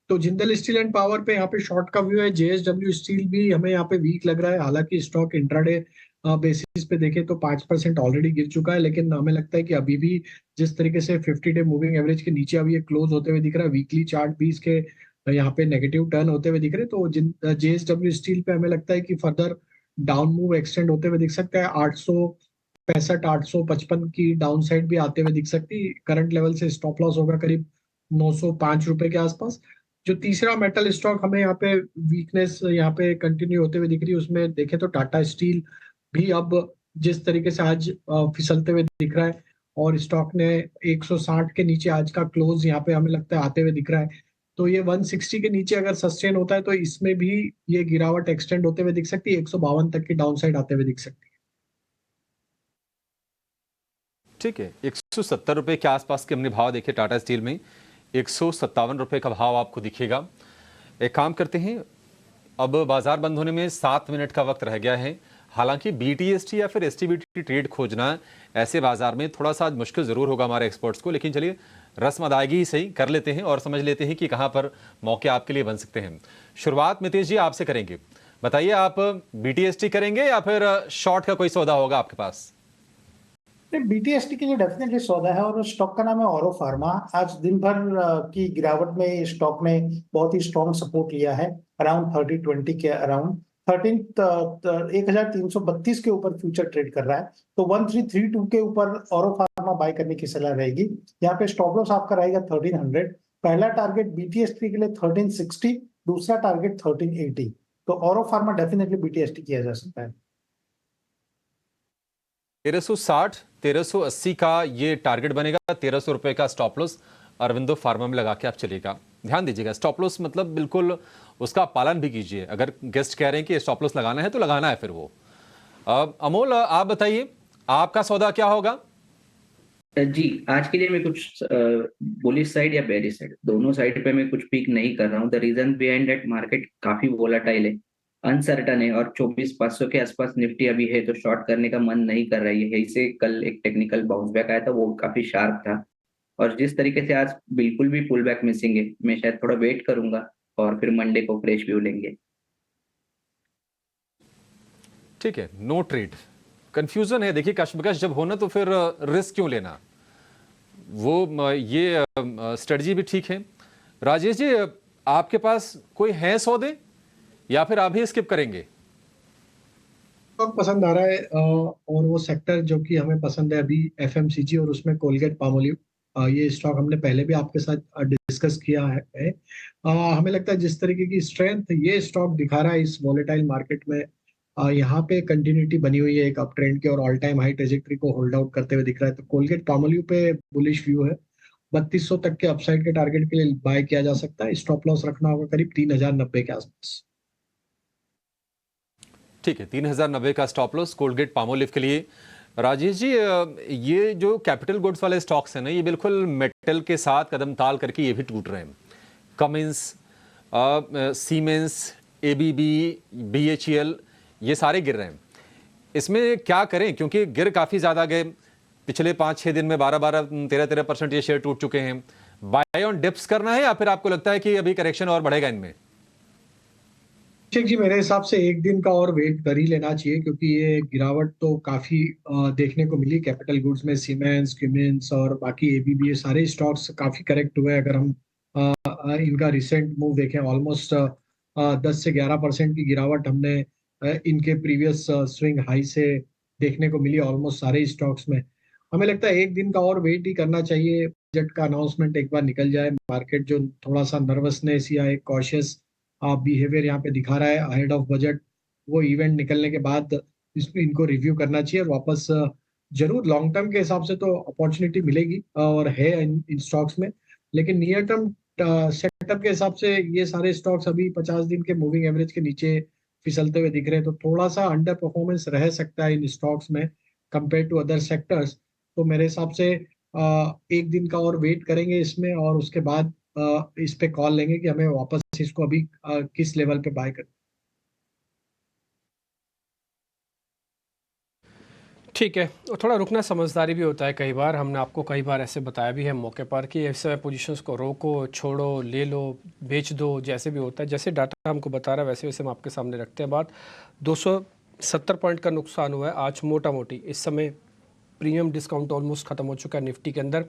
तो जिंदल स्टील एंड पावर पे यहाँ पे शॉर्ट का व्यू है। जेएसडब्ल्यू स्टील भी हमें यहाँ पे वीक लग रहा है, हालांकि स्टॉक इंट्राडे बेसिस पे देखें तो 5% ऑलरेडी गिर चुका है, लेकिन हमें लगता है कि अभी भी जिस तरीके से 50-डे मूविंग एवरेज के नीचे अभी ये क्लोज होते हुए दिख रहा है, वीकली चार्ट भी इसके यहाँ पे नेगेटिव टर्न होते हुए दिख रहे हैं, तो जिन जेएसडब्ल्यू स्टील पे हमें लगता है कि फर्दर डाउन मूव एक्सटेंड होते हुए दिख सकता है। 865 855 की डाउन साइड भी आते हुए दिख सकती है। करंट लेवल से स्टॉप लॉस होगा करीब 905 रुपए के आसपास। जो तीसरा मेटल स्टॉक हमें यहाँ पे वीकनेस यहाँ पे कंटिन्यू होते हुए दिख रही है, उसमें देखें तो टाटा स्टील भी अब जिस तरीके से आज फिसलते हुए दिख रहा है और स्टॉक ने 160 के नीचे आज का क्लोज यहाँ पे हमें लगता है आते हुए दिख रहा है, तो ये 160 के नीचे अगर सस्टेन होता है तो इसमें भी ये गिरावट एक्सटेंड होते हुए दिख सकती है, 152 तक की डाउन साइड आते हुए दिख सकती है। ठीक है, 170 रुपए के आसपास के हमने भाव देखे टाटा स्टील में, 157 रुपए का भाव आपको दिखेगा। एक काम करते हैं, अब बाजार बंद होने में 7 मिनट का वक्त रह गया है। हालांकि बीटीएसटी या फिर एसटीबीटी ट्रेड खोजना ऐसे बाजार में थोड़ा सा मुश्किल जरूर होगा हमारे एक्सपर्ट्स को, लेकिन चलिए रस्म अदायगी ही सही कर लेते हैं और समझ लेते हैं कि कहां पर मौके आपके लिए बन सकते हैं। शुरुआत मितेश जी आपसे करेंगे, बताइए आप बीटीएसटी करेंगे या फिर शॉर्ट का कोई सौदा होगा आपके पास? बीटीएसटी के लिए डेफिनेटली सौदा है, और उस स्टॉक का नाम है औरो फार्मा। आज दिन भर की गिरावट में स्टॉक ने बहुत ही स्ट्रॉन्ग सपोर्ट लिया है, अराउंड 30-20 के अराउंड 1332 के ऊपर फ्यूचर ट्रेड कर रहा है, तो 1332 के ऊपर औरो फार्मा बाय करने की सलाह रहेगी। यहाँ पे स्टॉप लॉस आपका रहेगा 1300। पहला टारगेट बीटीएसटी के लिए 1360, दूसरा टारगेट 1380। तो औरो फार्मा डेफिनेटली बीटीएसटी किया जा सकता है। 1360 1380 का ये टारगेट बनेगा, 1300 रुपए का स्टॉप लॉस अरविंदो फार्मा में लगा के आप चलेगा। ध्यान दीजिएगा, स्टॉप लॉस मतलब बिल्कुल उसका पालन भी कीजिए। अगर गेस्ट कह रहे हैं कि स्टॉप लॉस लगाना है तो लगाना है फिर वो। अमोल आप बताइए आपका सौदा क्या होगा? जी, आज के लिए मैं कुछ बुलिश साइड या बेरिश साइड, दोनों साइड पे मैं कुछ पिक नहीं कर रहा हूँ। The reason behind that, market काफी वोलाटाइल है, अनसर्टन है, और 24,500 के आसपास निफ्टी अभी है, तो शॉर्ट करने का मन नहीं कर रहा है। यही से कल एक टेक्निकल बाउंस बैक आया था, वो काफी शार्प था, और जिस तरीके से आज बिल्कुल भी पुल बैक मिसिंग है, मैं शायद थोड़ा वेट करूंगा और फिर मंडे को फ्रेश व्यू लेंगे। ठीक है, नो ट्रेड। कंफ्यूजन है, देखिए कशमकश जब होना तो फिर रिस्क क्यों लेना, वो ये स्ट्रेटजी भी ठीक है। राजेश जी आपके पास कोई है सौदे या फिर आप ही स्किप करेंगे? स्टॉक पसंद आ रहा है और वो सेक्टर जो कि हमें पसंद है अभी एफएमसीजी, और उसमें कोलगेट पामोलिव। ये स्टॉक हमने पहले भी आपके साथ डिस्कस किया है। हमें लगता है जिस तरीके की स्ट्रेंथ ये स्टॉक दिखा रहा है इस वॉलेटाइल मार्केट में, यहाँ पे कंटिन्यूटी बनी हुई है एक अप ट्रेंड की, और ऑल टाइम हाई ट्रेजेक्टरी को होल्ड आउट करते हुए दिख रहा है। तो कोलगेट पामोलिव पे बुलिश व्यू है। 3200 तक के अपसाइड के टारगेट के लिए बाय किया जा सकता है। स्टॉप लॉस रखना होगा करीब 3090 के आसपास। ठीक है, 3090 का स्टॉप लॉस कोलगेट पामोलिव के लिए। राजेश जी ये जो कैपिटल गुड्स वाले स्टॉक्स हैं ना, ये बिल्कुल मेटल के साथ कदम ताल करके ये भी टूट रहे हैं। कमिंस, सीमेंस, एबीबी, बीएचईएल, ये सारे गिर रहे हैं। इसमें क्या करें, क्योंकि गिर काफ़ी ज़्यादा गए, पिछले 5-6 दिन में 12-12, 13-13% ये शेयर टूट चुके हैं। बाय ऑन डिप्स करना है या फिर आपको लगता है कि अभी करेक्शन और बढ़ेगा इनमें? अभिषेक जी, मेरे हिसाब से एक दिन का और वेट कर ही लेना चाहिए, क्योंकि ये गिरावट तो काफी देखने को मिली कैपिटल गुड्स में। सीमेंस, क्यूमिंस और बाकी एबीबी, ये सारे स्टॉक्स काफी करेक्ट हुए। अगर हम इनका रिसेंट मूव देखें, ऑलमोस्ट 10 से 11% की गिरावट हमने इनके प्रीवियस स्विंग हाई से देखने को मिली ऑलमोस्ट सारे स्टॉक्स में। हमें लगता है एक दिन का और वेट ही करना चाहिए। बजट का अनाउंसमेंट एक बार निकल जाए, मार्केट जो थोड़ा सा नर्वसनेस या एक कॉशियस बिहेवियर यहाँ पे दिखा रहा है अहेड ऑफ बजट, वो इवेंट निकलने के बाद इसमें इनको रिव्यू करना चाहिए। और वापस जरूर लॉन्ग टर्म के हिसाब से तो अपॉर्चुनिटी मिलेगी और है इन स्टॉक्स में, लेकिन नियर टर्म सेटअप के हिसाब से ये सारे स्टॉक्स अभी 50 दिन के मूविंग एवरेज के नीचे फिसलते हुए दिख रहे हैं, तो थोड़ा सा अंडर परफॉर्मेंस रह सकता है इन स्टॉक्स में कंपेयर टू अदर सेक्टर्स। तो मेरे हिसाब से एक दिन का और वेट करेंगे इसमें, और उसके बाद इस पे कॉल लेंगे कि हमें वापस इसको अभी किस लेवल पे बाय करना। ठीक है, और थोड़ा रुकना समझदारी भी होता है। कई बार हमने आपको कई बार ऐसे बताया भी है मौके पर कि ऐसे पोजीशंस को रोको, छोड़ो, ले लो, बेच दो, जैसे भी होता है। जैसे डाटा हमको बता रहा है वैसे वैसे हम आपके सामने रखते हैं बात। 70 पॉइंट का नुकसान हुआ है आज मोटा मोटी। इस समय प्रीमियम डिस्काउंट ऑलमोस्ट ख़त्म हो चुका है निफ्टी के अंदर,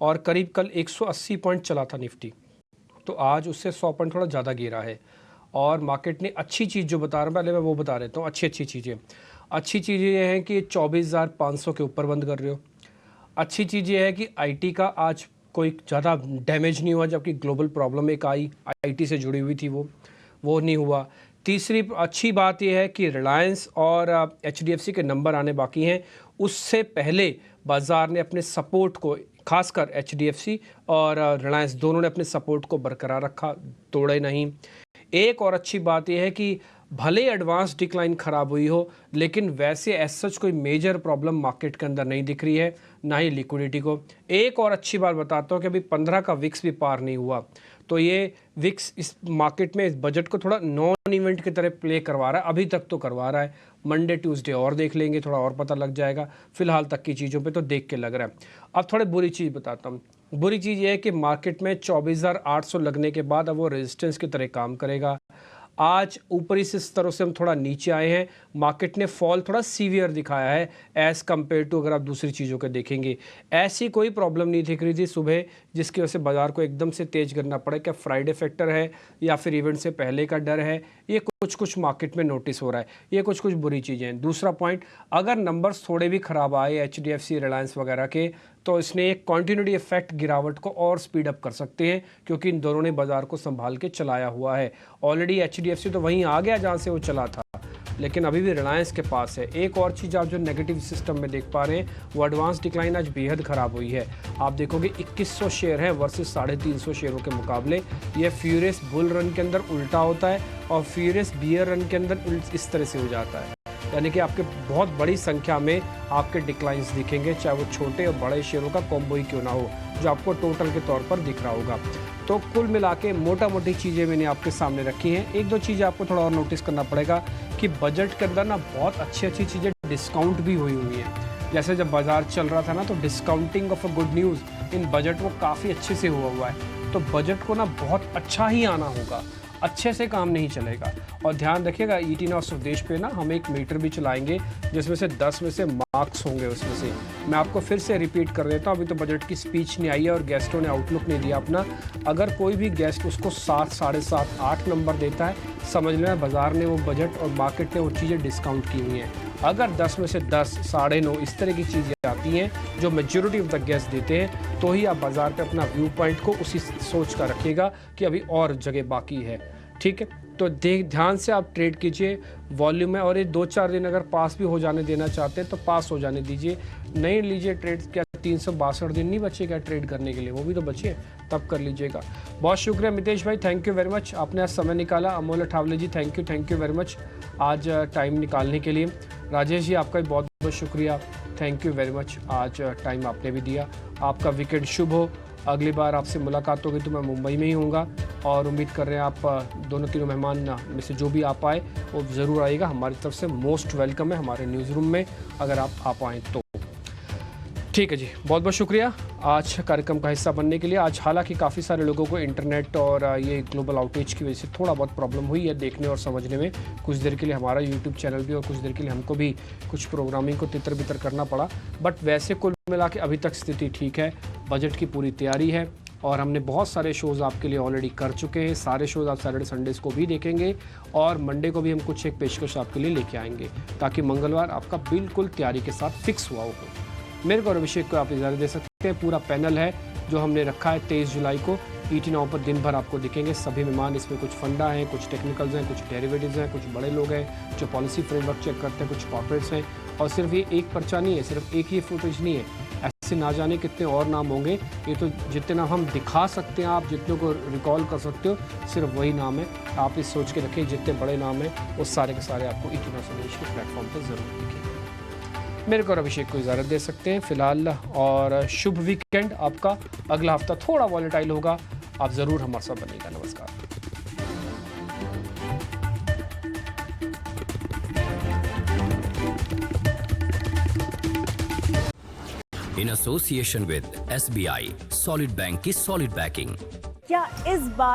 और करीब कल 180 पॉइंट चला था निफ्टी, तो आज उससे 100 पॉइंट थोड़ा ज़्यादा गिरा है। और मार्केट ने अच्छी चीज़ जो बता रहा हूँ, पहले मैं वो बता देता हूँ। अच्छी चीज़ें ये हैं कि 24,500 के ऊपर बंद कर रहे हो। अच्छी चीज़ ये है कि आईटी का आज कोई ज़्यादा डैमेज नहीं हुआ, जबकि ग्लोबल प्रॉब्लम एक आई आईटी से जुड़ी हुई थी, वो नहीं हुआ। तीसरी अच्छी बात यह है कि रिलायंस और एचडीएफसी के नंबर आने बाकी हैं, उससे पहले बाज़ार ने अपने सपोर्ट को, खासकर एचडीएफसी और रिलायंस दोनों ने अपने सपोर्ट को बरकरार रखा, तोड़े नहीं। एक और अच्छी बात यह है कि भले एडवांस डिक्लाइन ख़राब हुई हो, लेकिन वैसे एज सच कोई मेजर प्रॉब्लम मार्केट के अंदर नहीं दिख रही है, ना ही लिक्विडिटी को। एक और अच्छी बात बताता हूँ कि अभी 15 का विक्स भी पार नहीं हुआ, तो ये विक्स इस मार्केट में इस बजट को थोड़ा नॉन इवेंट की तरह प्ले करवा रहा है, अभी तक तो करवा रहा है। मंडे ट्यूसडे और देख लेंगे, थोड़ा और पता लग जाएगा। फिलहाल तक की चीज़ों पे तो देख के लग रहा है। अब थोड़ी बुरी चीज़ बताता हूँ। बुरी चीज़ ये है कि मार्केट में 24,800 लगने के बाद अब वो रेजिस्टेंस की तरह काम करेगा। आज ऊपरी से स्तरों से हम थोड़ा नीचे आए हैं, मार्केट ने फॉल थोड़ा सीवियर दिखाया है एज़ कम्पेयर टू अगर आप दूसरी चीज़ों को देखेंगे। ऐसी कोई प्रॉब्लम नहीं दिख रही थी सुबह जिसकी वजह से बाज़ार को एकदम से तेज करना पड़े। क्या फ्राइडे फैक्टर है या फिर इवेंट से पहले का डर है, ये कुछ मार्केट में नोटिस हो रहा है। ये कुछ बुरी चीज़ें हैं। दूसरा पॉइंट, अगर नंबर्स थोड़े भी ख़राब आए एचडीएफसी रिलायंस वगैरह के, तो इसने एक कॉन्टिन्यूटी इफेक्ट गिरावट को और स्पीड अप कर सकते हैं, क्योंकि इन दोनों ने बाजार को संभाल के चलाया हुआ है। ऑलरेडी एचडीएफसी तो वहीं आ गया जहां से वो चला था, लेकिन अभी भी रिलायंस के पास है। एक और चीज़ आप जो नेगेटिव सिस्टम में देख पा रहे हैं, वो एडवांस डिक्लाइन आज बेहद ख़राब हुई है। आप देखोगे 2100 शेयर है वर्सेस 350 शेयरों के मुकाबले। ये फ्यूरियस बुल रन के अंदर उल्टा होता है और फ्यूरियस बियर रन के अंदर इस तरह से हो जाता है, यानी कि आपके बहुत बड़ी संख्या में आपके डिक्लाइंस दिखेंगे, चाहे वो छोटे और बड़े शेयरों का कॉम्बो ही क्यों ना हो, जो आपको टोटल के तौर पर दिख रहा होगा। तो कुल मिला के मोटा मोटी चीज़ें मैंने आपके सामने रखी हैं। एक दो चीज़ें आपको थोड़ा और नोटिस करना पड़ेगा कि बजट के अंदर ना बहुत अच्छी चीज़ें डिस्काउंट भी हुई हैं। जैसे जब बाजार चल रहा था ना, तो discounting of a good news in budget वो काफ़ी अच्छे से हुआ है। तो बजट को ना बहुत अच्छा ही आना होगा, अच्छे से काम नहीं चलेगा। और ध्यान रखिएगा, ईटी नाउ स्वदेश पे ना हम एक मीटर भी चलाएंगे, जिसमें से 10 में से मार्क्स होंगे। उसमें से मैं आपको फिर से रिपीट कर देता हूँ, अभी तो बजट की स्पीच नहीं आई है और गेस्टों ने आउटलुक नहीं दिया अपना। अगर कोई भी गेस्ट उसको 7, 7.5, 8 नंबर देता है, समझ लेना बाजार ने वो बजट और मार्केट ने वो चीज़ें डिस्काउंट की हुई हैं। अगर 10 में से 10, 9.5 इस तरह की चीज़ें आती हैं जो मेजॉरिटी ऑफ द गेस्ट देते हैं, तो ही आप बाजार पे अपना व्यू पॉइंट को उसी सोच का रखिएगा कि अभी और जगह बाकी है। ठीक है, तो ध्यान से आप ट्रेड कीजिए, वॉल्यूम है। और ये 2-4 दिन अगर पास भी हो जाने देना चाहते हैं तो पास हो जाने दीजिए, नहीं लीजिए ट्रेड। क्या 362 दिन नहीं बचेगा ट्रेड करने के लिए? वो भी तो बचे, तब कर लीजिएगा। बहुत शुक्रिया मितेश भाई, थैंक यू वेरी मच, आपने आज समय निकाला। अमोल अठावले जी, थैंक यू वेरी मच आज टाइम निकालने के लिए। राजेश जी, आपका भी बहुत बहुत शुक्रिया, थैंक यू वेरी मच, आज टाइम आपने भी दिया। आपका वीकेंड शुभ हो। अगली बार आपसे मुलाकात होगी तो मैं मुंबई में ही होऊंगा, और उम्मीद कर रहे हैं आप दोनों तीनों मेहमान में से जो भी आप आए वो ज़रूर आइएगा। हमारी तरफ से मोस्ट वेलकम है हमारे न्यूज़ रूम में, अगर आप आ पाएँ तो। ठीक है जी, बहुत बहुत शुक्रिया आज कार्यक्रम का हिस्सा बनने के लिए। आज हालांकि काफ़ी सारे लोगों को इंटरनेट और ये ग्लोबल आउटेज की वजह से थोड़ा बहुत प्रॉब्लम हुई है देखने और समझने में। कुछ देर के लिए हमारा यूट्यूब चैनल भी और कुछ देर के लिए हमको भी कुछ प्रोग्रामिंग को तितर बितर करना पड़ा, बट वैसे कुल मिला के अभी तक स्थिति ठीक है। बजट की पूरी तैयारी है और हमने बहुत सारे शोज़ आपके लिए ऑलरेडी कर चुके हैं। सारे शोज़ आप सैटरडे संडेज़ को भी देखेंगे और मंडे को भी हम कुछ एक पेशकश आपके लिए लेके आएंगे, ताकि मंगलवार आपका बिल्कुल तैयारी के साथ फिक्स हुआ हो। मेरे को और अभिषेक को आप इजाज़त दे सकते हैं। पूरा पैनल है जो हमने रखा है 23 जुलाई को ईटी नाउ पर दिन भर आपको दिखेंगे सभी मेहमान। इसमें कुछ फंडा हैं, कुछ टेक्निकल्स हैं, कुछ डेरिवेटिव्स हैं, कुछ बड़े लोग हैं जो पॉलिसी फ्रेमवर्क चेक करते हैं, कुछ कॉर्पोरेट्स हैं। और सिर्फ ये एक पर्चा नहीं है, सिर्फ एक ही फुटेज नहीं है, ऐसे ना जाने कितने और नाम होंगे। ये तो जितने नाम हम दिखा सकते हैं, आप जितने को रिकॉल कर सकते हो, सिर्फ वही नाम है। आप इस सोच के रखें, जितने बड़े नाम हैं वो सारे के सारे आपको ईटी नाउ संदेश के प्लेटफॉर्म पर ज़रूर दिखेंगे। मेरे को और अभिषेक को इजाज़त दे सकते हैं फिलहाल, और शुभ वीकेंड आपका। अगला हफ्ता थोड़ा वॉलेटाइल होगा, आप ज़रूर हमारे साथ बनिएगा। नमस्कार। In association with SBI, solid bank की सॉलिड बैकिंग। क्या इस बार